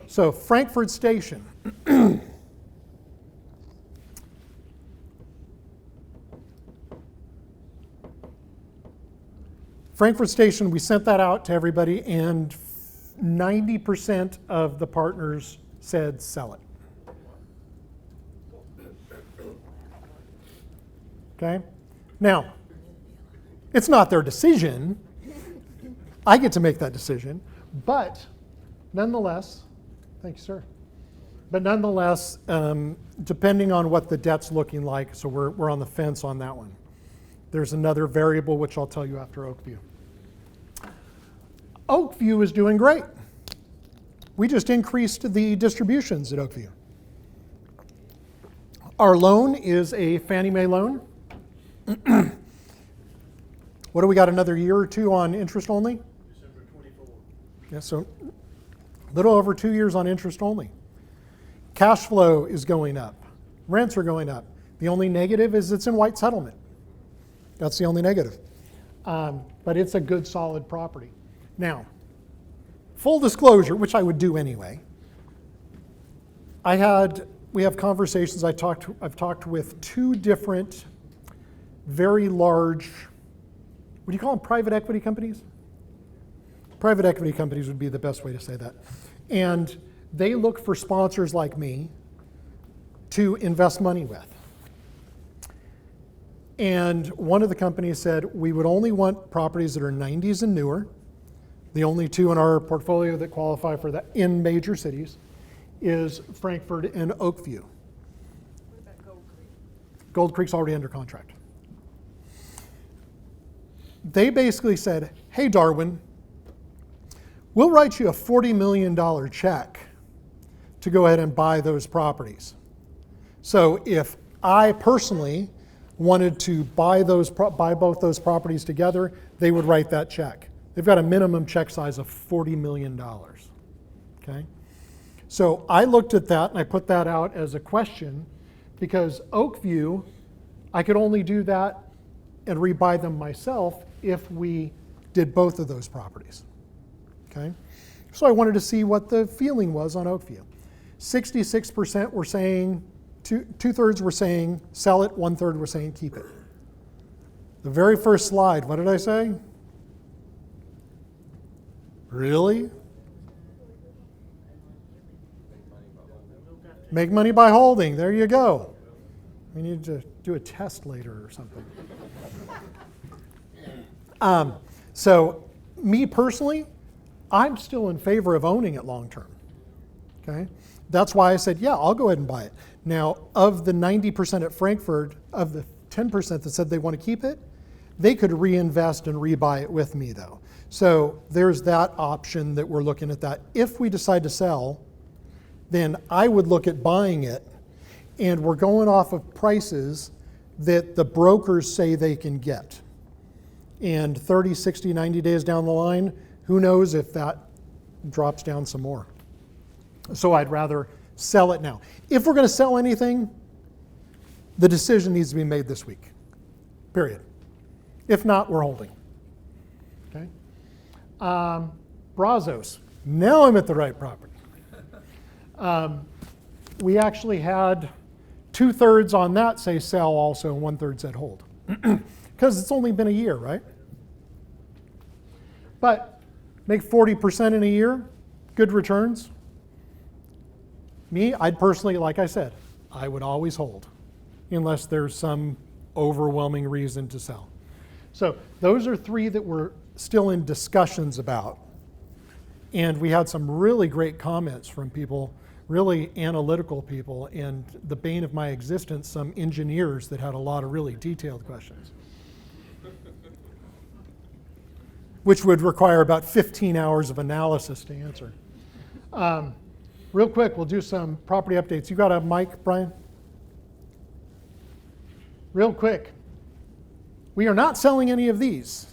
So Frankfurt Station. Frankfurt Station, we sent that out to everybody, and 90% of the partners said sell it. Okay? Now, it's not their decision. I get to make that decision. But nonetheless, thank you, sir. But nonetheless, depending on what the debt's looking like, so we're on the fence on that one. There's another variable which I'll tell you after Oakview. Oakview is doing great. We just increased the distributions at Oakview. Our loan is a Fannie Mae loan. What do we got, another year or two on interest only? December 24. Yeah, so a little over 2 years on interest only. Cash flow is going up. Rents are going up. The only negative is it's in white settlement. That's the only negative. But it's a good, solid property. Now, full disclosure, which I would do anyway, we have conversations. I've talked with 2 different very large, what do you call them, private equity companies? Private equity companies would be the best way to say that. And they look for sponsors like me to invest money with. And one of the companies said, we would only want properties that are 90s and newer. The only 2 in our portfolio that qualify for that in major cities is Frankfurt and Oakview. What about Gold Creek? Gold Creek's already under contract. they basically said, hey, Darwin, we'll write you a $40 million check to go ahead and buy those properties. So if I personally wanted to buy both those properties together, they would write that check. They've got a minimum check size of $40 million. Okay? So I looked at that and I put that out as a question because Oakview, I could only do that and rebuy them myself if we did both of those properties. Okay? So I wanted to see what the feeling was on Oakview. 66% were saying, two-thirds were saying sell it, one-third were saying keep it. The very first slide, what did I say? Really? Make money by holding. There you go. We need to do a test later or something. So me personally, I'm still in favor of owning it long term. Okay? That's why I said, yeah, I'll go ahead and buy it. Now, of the 90% at Frankfurt, of the 10% that said they want to keep it, they could reinvest and rebuy it with me though. So there's that option that we're looking at that. If we decide to sell, then I would look at buying it, and we're going off of prices that the brokers say they can get. And 30, 60, 90 days down the line, who knows if that drops down some more. So I'd rather sell it now. If we're going to sell anything, the decision needs to be made this week, period. If not, we're holding. Okay. Brazos. Now I'm at the right property. We actually had 2/3 on that say sell also, and 1/3 said hold. Because it's only been a year, right? But make 40% in a year, good returns. Me, I'd personally, like I said, I would always hold unless there's some overwhelming reason to sell. So those are three that we're still in discussions about. And we had some really great comments from people, really analytical people, and the bane of my existence, some engineers that had a lot of really detailed questions, which would require about 15 hours of analysis to answer. Real quick, we'll do some property updates. You got a mic, Brian? Real quick. We are not selling any of these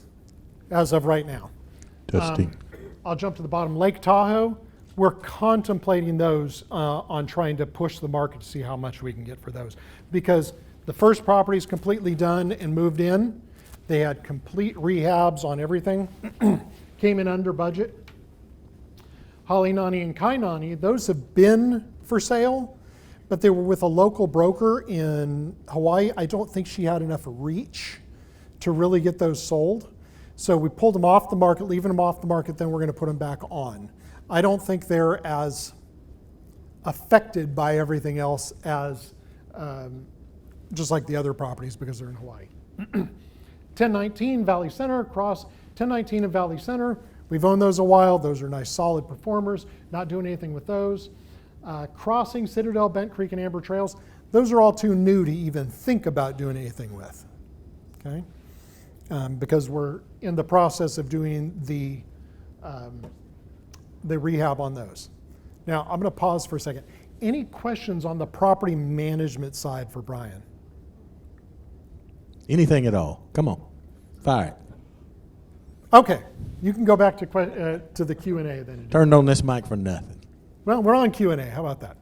as of right now. Testing. I'll jump to the bottom. Lake Tahoe, we're contemplating those on trying to push the market to see how much we can get for those. Because the first property is completely done and moved in. They had complete rehabs on everything. Came in under budget. Halinani and Kainani, those have been for sale, but they were with a local broker in Hawaii. I don't think she had enough reach to really get those sold. So we pulled them off the market, leaving them off the market, then we're going to put them back on. I don't think they're as affected by everything else as just like the other properties because they're in Hawaii. 1019 Valley Center, across 1019 and Valley Center. We've owned those a while. Those are nice, solid performers. Not doing anything with those. Crossing, Citadel, Bent Creek, and Amber Trails. Those are all too new to even think about doing anything with. Okay, because we're in the process of doing the rehab on those. Now I'm going to pause for a second. Any questions on the property management side for Brian? Anything at all. Come on. Fire it. Okay, you can go back to the Q&A then. Turned on this mic for nothing. Well, we're on Q&A. How about that?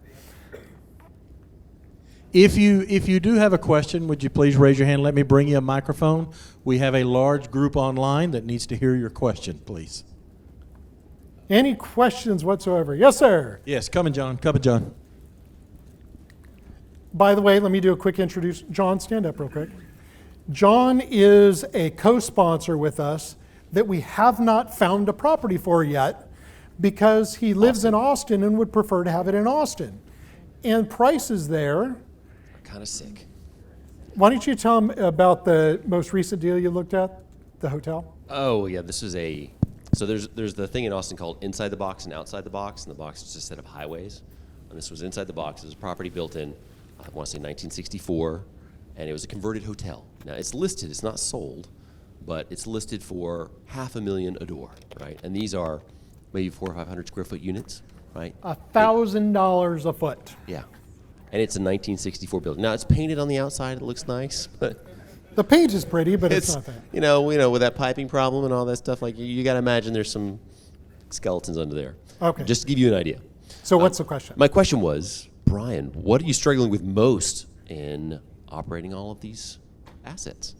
If you do have a question, would you please raise your hand? Let me bring you a microphone. We have a large group online that needs to hear your question, please. Any questions whatsoever? Yes, sir. Yes, coming, John. Coming, John. By the way, let me do a quick introduction. John, stand up real quick. John is a co-sponsor with us that we have not found a property for yet because he lives in Austin and would prefer to have it in Austin. And prices there. Kind of sick. Why don't you tell him about the most recent deal you looked at, the hotel? Oh yeah, this is so there's the thing in Austin called inside the box and outside the box, and the box is a set of highways, and this was inside the box. It was a property built in, I want to say 1964, and it was a converted hotel. Now it's listed, it's not sold, but it's listed for $500,000 a door, right? And these are maybe 400 or 500 square foot units, right? $1,000 a foot. Yeah. And it's a 1964 building. Now it's painted on the outside. It looks nice, but The paint is pretty, but it's not that. you know, with that piping problem and all that stuff, like you got to imagine there's some skeletons under there. Okay. Just to give you an idea. So what's the question? My question was, Brian, what are you struggling with most in operating all of these assets?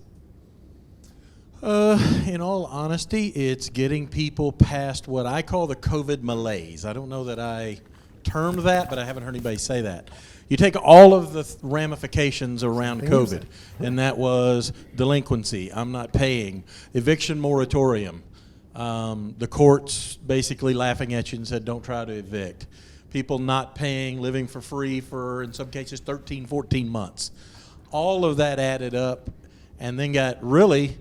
In all honesty, it's getting people past what I call the COVID malaise. I don't know that I termed that, but I haven't heard anybody say that. You take all of the ramifications around COVID, and that was delinquency, I'm not paying, eviction moratorium, the courts basically laughing at you and said, don't try to evict, people not paying, living for free for, in some cases, 13, 14 months. All of that added up and then got really,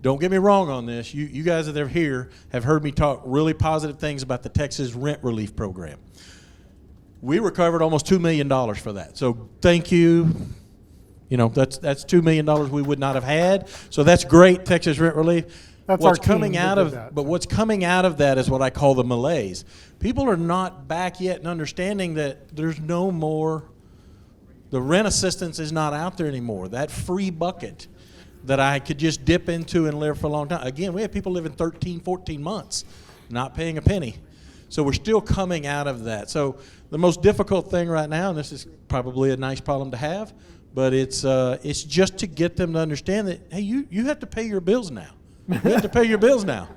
don't get me wrong on this, you guys that are here have heard me talk really positive things about the Texas Rent Relief Program. We recovered almost $2 million for that. So thank you. You know, that's $2 million we would not have had. So that's great, Texas Rent Relief. That's what's our team coming that out did of that. But what's coming out of that is what I call the malaise. People are not back yet in understanding that there's no more, the rent assistance is not out there anymore. That free bucket that I could just dip into and live for a long time. Again, we have people living 13, 14 months, not paying a penny. So we're still coming out of that. So the most difficult thing right now, and this is probably a nice problem to have, but it's just to get them to understand that, hey, you have to pay your bills now. You have to pay your bills now.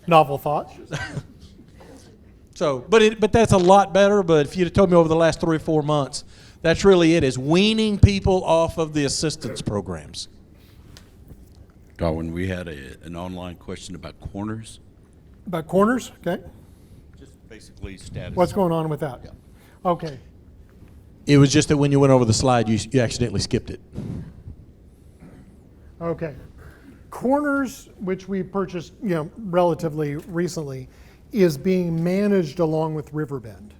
Novel thought. So, but that's a lot better. But if you'd have told me over the last 3 or 4 months, that's really it, is weaning people off of the assistance programs. Darwin, we had an online question about corners. About corners, okay. Just basically status. What's going on with that? Okay. It was just that when you went over the slide, you accidentally skipped it. Okay. Corners, which we purchased, relatively recently, is being managed along with Riverbend.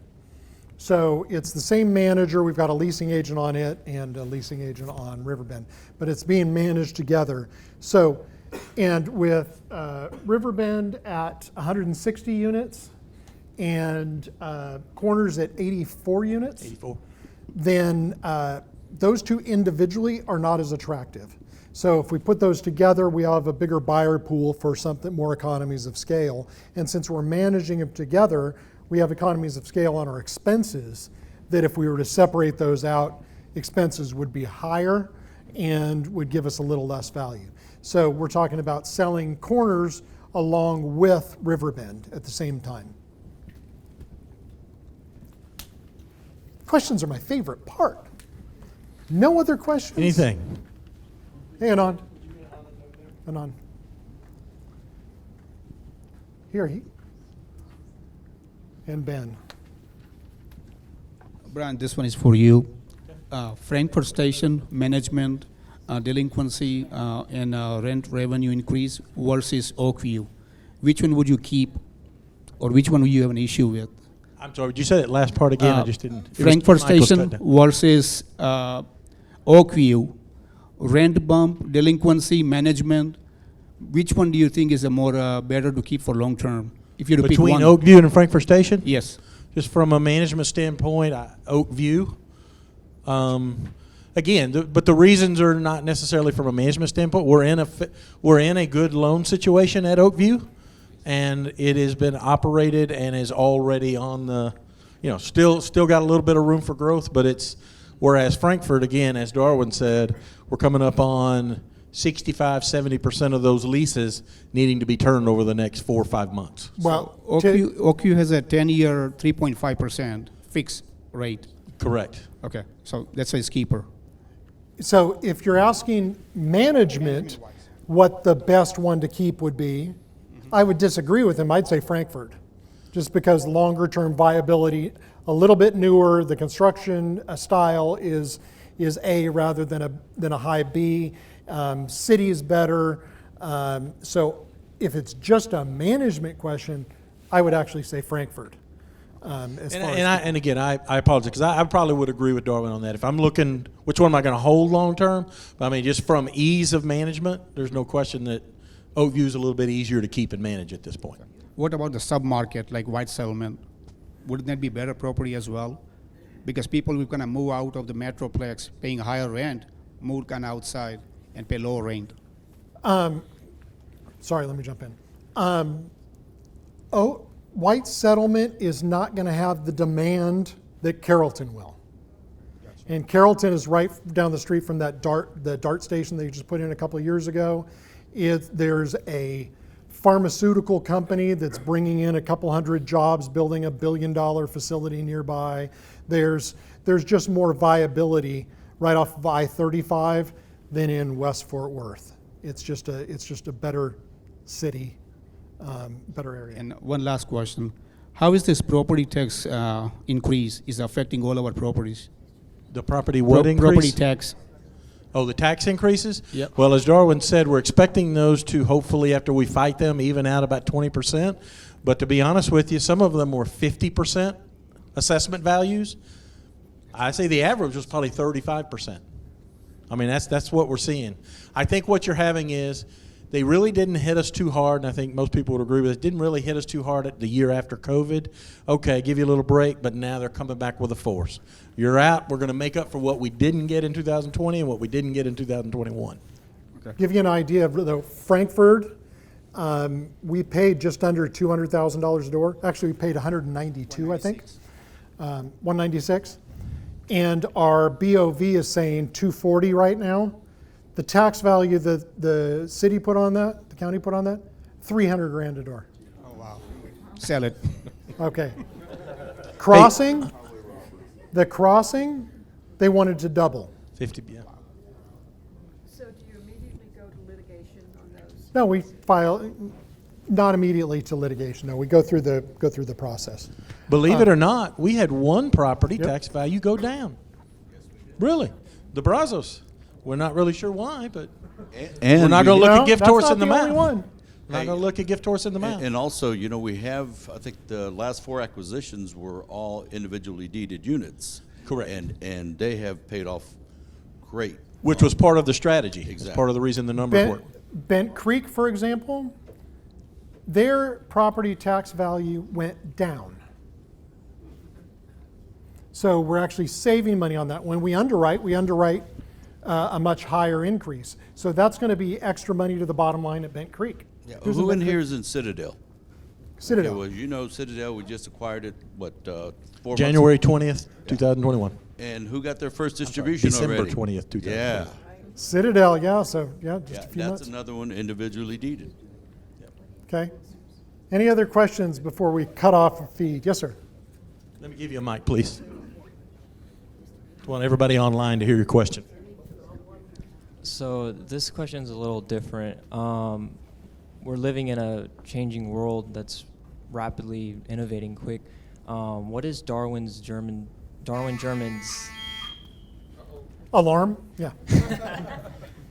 So it's the same manager. We've got a leasing agent on it and a leasing agent on Riverbend, but it's being managed together. So, and with Riverbend at 160 units and Corners at 84 units, 84. then those two individually are not as attractive. So if we put those together, we have a bigger buyer pool for something more economies of scale. And since we're managing them together, we have economies of scale on our expenses that if we were to separate those out, expenses would be higher and would give us a little less value. So we're talking about selling Corners along with Riverbend at the same time. Questions are my favorite part. No other questions? Anything? Hey, Anand. Anand. Here, he. And Ben. Brian, this one is for you. Frankfurt Station management, delinquency, and rent revenue increase versus Oakview. Which one would you keep, or which one would you have an issue with? I'm sorry, would you say that last part again? I just didn't. Frankfurt Michael's Station cut down. versus Oakview, rent bump, delinquency, management. Which one do you think is a more better to keep for long term? If you had to pick Between one. Oakview and Frankfurt Station? Yes. Just from a management standpoint, Oakview. Again, but the reasons are not necessarily from a management standpoint. We're in a good loan situation at Oakview, and it has been operated and is already on the, still got a little bit of room for growth. But it's, whereas Frankfurt, again, as Darwin said, we're coming up on 65-70% of those leases needing to be turned over the next 4 or 5 months. Well, Oakview has a 10-year 3.5% fixed rate. Correct. Okay, so that's a keeper. so if you're asking management what the best one to keep would be, I would disagree with him. I'd say Frankfurt, just because longer term viability, a little bit newer, the construction style is A rather than a high B. City is better. So if it's just a management question, I would actually say Frankfurt. As And, far and, as I, and again, I apologize because I probably would agree with Darwin on that. If I'm looking, which one am I going to hold long term? But I mean, just from ease of management, there's no question that Oakview is a little bit easier to keep and manage at this point. What about the sub-market like White Settlement? Wouldn't that be better property as well? Because people who are going to move out of the metroplex paying higher rent, move kind of outside and pay lower rent. Sorry, let me jump in. White Settlement is not going to have the demand that Carrollton will. And Carrollton is right down the street from that the DART station they just put in a couple of years ago. There's a pharmaceutical company that's bringing in a couple hundred jobs, building a $1 billion facility nearby. There's just more viability right off of I-35 than in West Fort Worth. It's just a better city, better area. And one last question. How is this property tax increase is affecting all our properties? The property what increase? Property tax. Oh, the tax increases? Yep. Well, as Darwin said, we're expecting those to hopefully, after we fight them, even out about 20%. But to be honest with you, some of them were 50% assessment values. I say the average was probably 35%. I mean, that's what we're seeing. I think what you're having is they really didn't hit us too hard, and I think most people would agree with it. Didn't really hit us too hard at the year after COVID. Okay, give you a little break, but now they're coming back with a force. You're out. We're going to make up for what we didn't get in 2020 and what we didn't get in 2021. Give you an idea of the Frankfurt, we paid just under $200,000 a door. Actually, we paid 192, I think, 196. And our BOV is saying 240 right now. The tax value that the city put on that, the county put on that, 300 grand a door. Oh, wow. Sell it. Okay. Crossing, the crossing, they wanted to double. 50, yeah. So do you immediately go to litigation on those? No, we file, not immediately to litigation. No, we go through the process. Believe it or not, we had one property Yep. tax value go down. Really? The Brazos. We're not really sure why, but And we're not going to No, look a gift that's horse not in the the only mouth. one. We're not going to look a gift horse in the mouth. And also, you know, we have, I think the last 4 acquisitions were all individually deeded units. Correct. And they have paid off great. Which was part of the strategy. It's Exactly. part of the reason the numbers were. Bent Creek, for example, their property tax value went down. So we're actually saving money on that. When we underwrite a much higher increase. So that's going to be extra money to the bottom line at Bent Creek. Who's Who in Bent here Creek? is in Citadel? Citadel. Okay, well, you know Citadel, we just acquired it, what, 4 months January 20th, 2021. ago? And who got their first distribution December already? 20th, 2021. Yeah. Citadel, yeah, so yeah, just Yeah, a few that's months. another one individually deeded. Okay. Any other questions before we cut off the feed? Yes, sir. Let me give you a mic, please. I want everybody online to hear your question. So this question is a little different. We're living in a changing world that's rapidly innovating quick. What is Darwin German's Alarm? Yeah.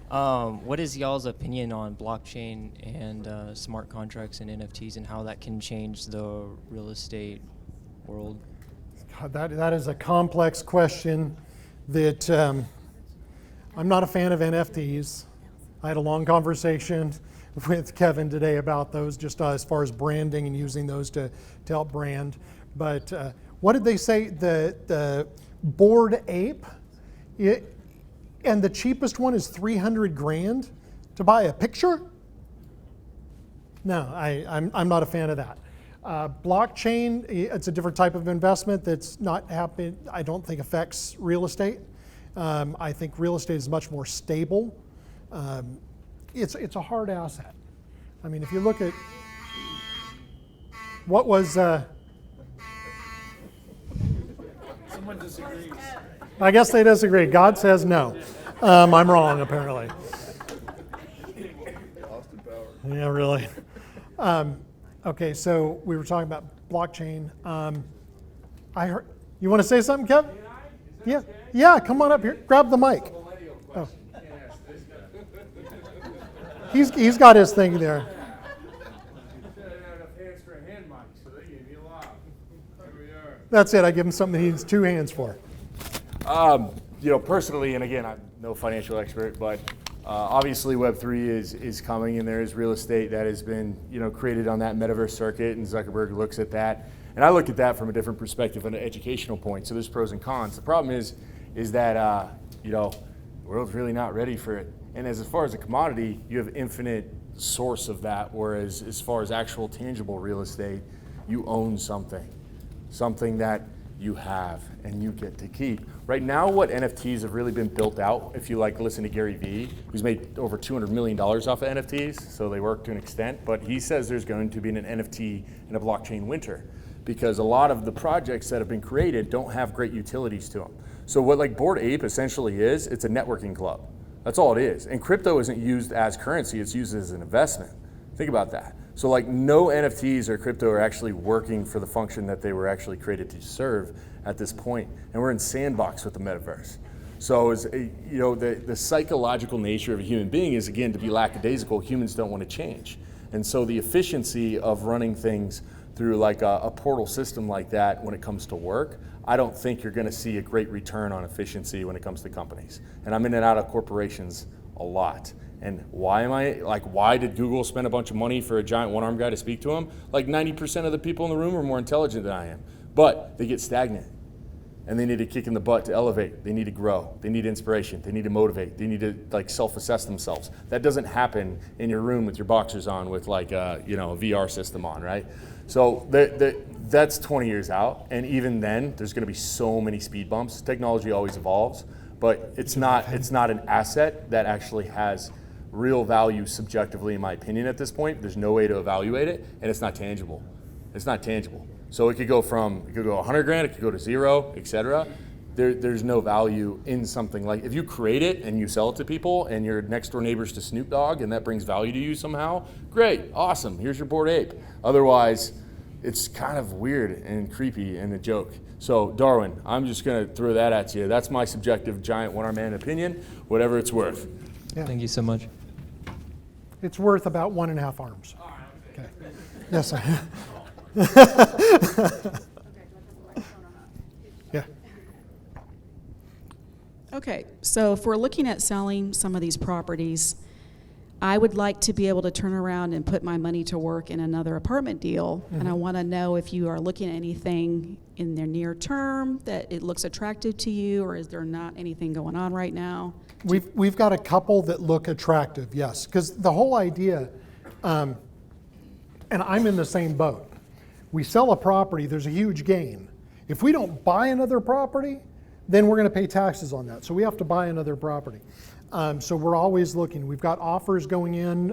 what is y'all's opinion on blockchain and smart contracts and NFTs and how that can change the real estate world? God, that is a complex question that I'm not a fan of NFTs. I had a long conversation with Kevin today about those, just as far as branding and using those to help brand. But what did they say? The Bored Ape, and the cheapest one is 300 grand to buy a picture? No, I'm not a fan of that. Blockchain, it's a different type of investment that's not happening, I don't think affects real estate. I think real estate is much more stable. It's a hard asset. I mean, if you look at what was, someone disagrees. I guess they disagree. God says no. I'm wrong, apparently. Yeah, really. Okay, so we were talking about blockchain. I heard. You want to say something, Kev? Yeah. Yeah. Come on up here. Grab the mic. Oh. He's got his thing there. Hands for a hand mic, so they gave me a lot. Here we are. That's it. I give him something he needs two hands for. Personally, and again, I'm no financial expert, but obviously Web3 is coming, and there is real estate that has been, created on that metaverse circuit, and Zuckerberg looks at that. And I look at that from a different perspective, an educational point. So there's pros and cons. The problem is that, the world's really not ready for it. And as far as a commodity, you have infinite source of that, whereas as far as actual tangible real estate, you own something that you have and you get to keep. Right now, what NFTs have really been built out, if you listen to Gary Vee, who's made over $200 million off of NFTs, so they work to an extent, but he says there's going to be an NFT and a blockchain winter because a lot of the projects that have been created don't have great utilities to them. So what Bored Ape essentially is, it's a networking club. That's all it is. And crypto isn't used as currency, it's used as an investment. Think about that. So no NFTs or crypto are actually working for the function that they were actually created to serve at this point. And we're in sandbox with the metaverse. So the psychological nature of a human being is, again, to be lackadaisical. Humans don't want to change. And so the efficiency of running things through a portal system like that when it comes to work, I don't think you're going to see a great return on efficiency when it comes to companies. And I'm in and out of corporations a lot. And why did Google spend a bunch of money for a giant one-armed guy to speak to him? 90% of the people in the room are more intelligent than I am, but they get stagnant. And they need a kick in the butt to elevate. They need to grow. They need inspiration. They need to motivate. They need to self-assess themselves. That doesn't happen in your room with your boxers on with a VR system on, right? So that's 20 years out. And even then, there's going to be so many speed bumps. Technology always evolves, but it's not an asset that actually has real value subjectively, in my opinion, at this point. There's no way to evaluate it, and it's not tangible. It's not tangible. So it could go 100 grand, it could go to zero, etc. There's no value in something if you create it and you sell it to people and your next door neighbor's to Snoop Dogg and that brings value to you somehow, great, awesome, here's your Bored Ape. Otherwise, it's kind of weird and creepy and a joke. So Darwin, I'm just gonna throw that at you. That's my subjective giant one-arm man opinion, whatever it's worth. Yeah. Thank you so much. It's worth about 1.5 arms. Okay. Yes, sir. Yeah. Okay, so if we're looking at selling some of these properties, I would like to be able to turn around and put my money to work in another apartment deal. Mm-hmm. And I want to know if you are looking at anything in the near term that it looks attractive to you, or is there not anything going on right now? We've got a couple that look attractive, yes, because the whole idea, and I'm in the same boat. We sell a property, there's a huge gain. If we don't buy another property, then we're going to pay taxes on that. So we have to buy another property. So we're always looking. We've got offers going in.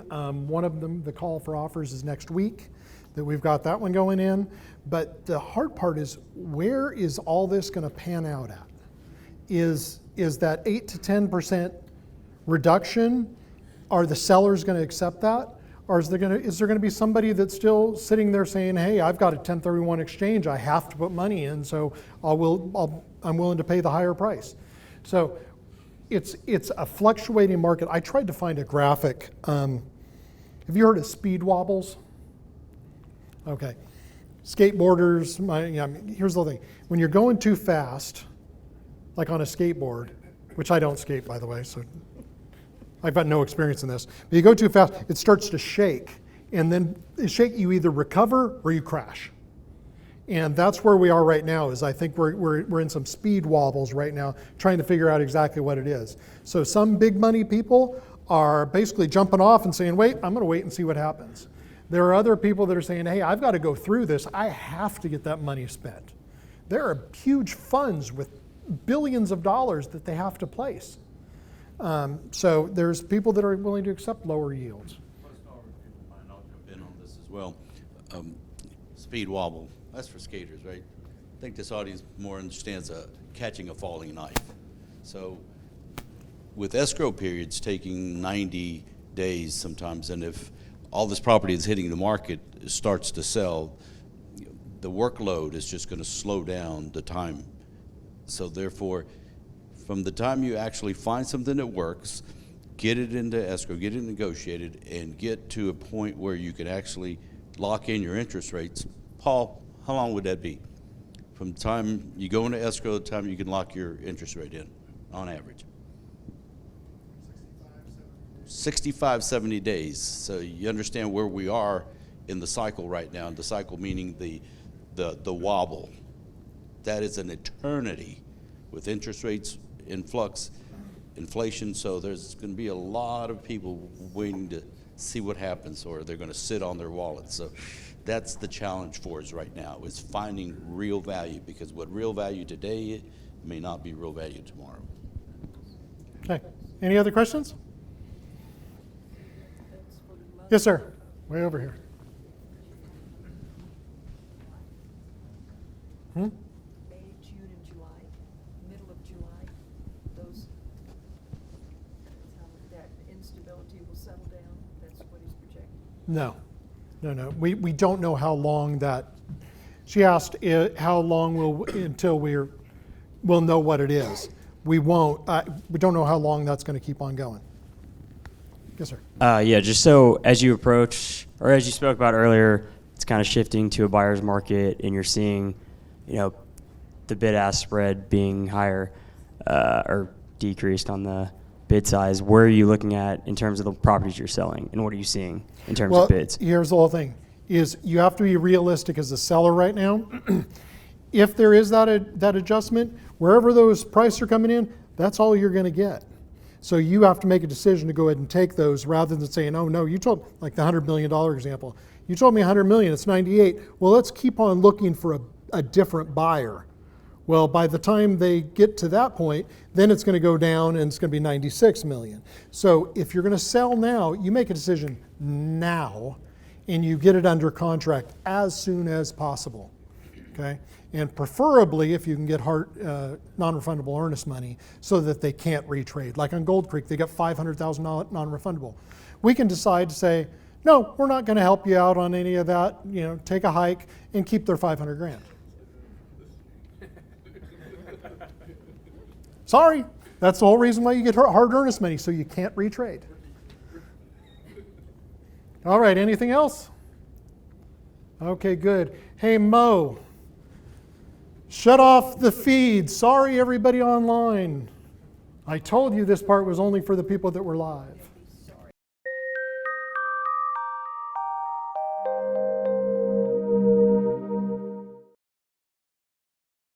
One of them, the call for offers is next week, that we've got that one going in. But the hard part is, where is all this going to pan out at? Is that 8 to 10% reduction? Are the sellers going to accept that? Or is there going to be somebody that's still sitting there saying, hey, I've got a 1031 exchange, I have to put money in, so I'm willing to pay the higher price. So it's a fluctuating market. I tried to find a graphic. Have you heard of speed wobbles? Okay. Skateboarders, here's the thing. When you're going too fast, like on a skateboard, which I don't skate, by the way, so I've got no experience in this. But you go too fast, it starts to shake. And then you either recover or you crash. And that's where we are right now, is I think we're in some speed wobbles right now, trying to figure out exactly what it is. So some big money people are basically jumping off and saying, wait, I'm gonna wait and see what happens. There are other people that are saying, hey, I've got to go through this. I have to get that money spent. There are huge funds with billions of dollars that they have to place. So there's people that are willing to accept lower yields. I'll jump in on this as well. Speed wobble, that's for skaters, right? I think this audience more understands catching a falling knife. So with escrow periods taking 90 days sometimes, and if all this property is hitting the market starts to sell, the workload is just going to slow down the time. So therefore, from the time you actually find something that works, get it into escrow, get it negotiated, and get to a point where you can actually lock in your interest rates. Paul, how long would that be? from the time you go into escrow to the time you can lock your interest rate in, on average. 65, 70 days. So you understand where we are in the cycle right now. And the cycle meaning the wobble. That is an eternity with interest rates in flux, inflation. So there's going to be a lot of people waiting to see what happens, or they're going to sit on their wallets. So that's the challenge for us right now, is finding real value, because what real value today may not be real value tomorrow. Okay. Any other questions? Yes, sir. Way over here. May, June, and July, middle of July, those, that's how that instability will settle down. That's what he's projecting. No. We don't know how long that. She asked how long until we'll know what it is. We won't. We don't know how long that's going to keep on going. Yes, sir. Yeah, just so as you approach, or as you spoke about earlier, it's kind of shifting to a buyer's market, and you're seeing, the bid-ask spread being higher or decreased on the bid size. Where are you looking at in terms of the properties you're selling, and what are you seeing in terms of bids? Here's the whole thing: is you have to be realistic as a seller right now. If there is that adjustment, wherever those prices are coming in, that's all you're going to get. So you have to make a decision to go ahead and take those, rather than saying, oh no, you told, like the $100 million example, you told me 100 million, it's 98. Well, let's keep on looking for a different buyer. Well, by the time they get to that point, then it's going to go down and it's going to be 96 million. So if you're going to sell now, you make a decision now and you get it under contract as soon as possible. Okay? And preferably if you can get non-refundable earnest money so that they can't retrade. Like on Gold Creek, they got $500,000 non-refundable. We can decide to say, no, we're not going to help you out on any of that. Take a hike and keep their 500 grand. Sorry, that's the whole reason why you get hard earnest money, so you can't retrade. All right, anything else? Okay, good. Hey, Mo. Shut off the feed. Sorry, everybody online. I told you this part was only for the people that were live.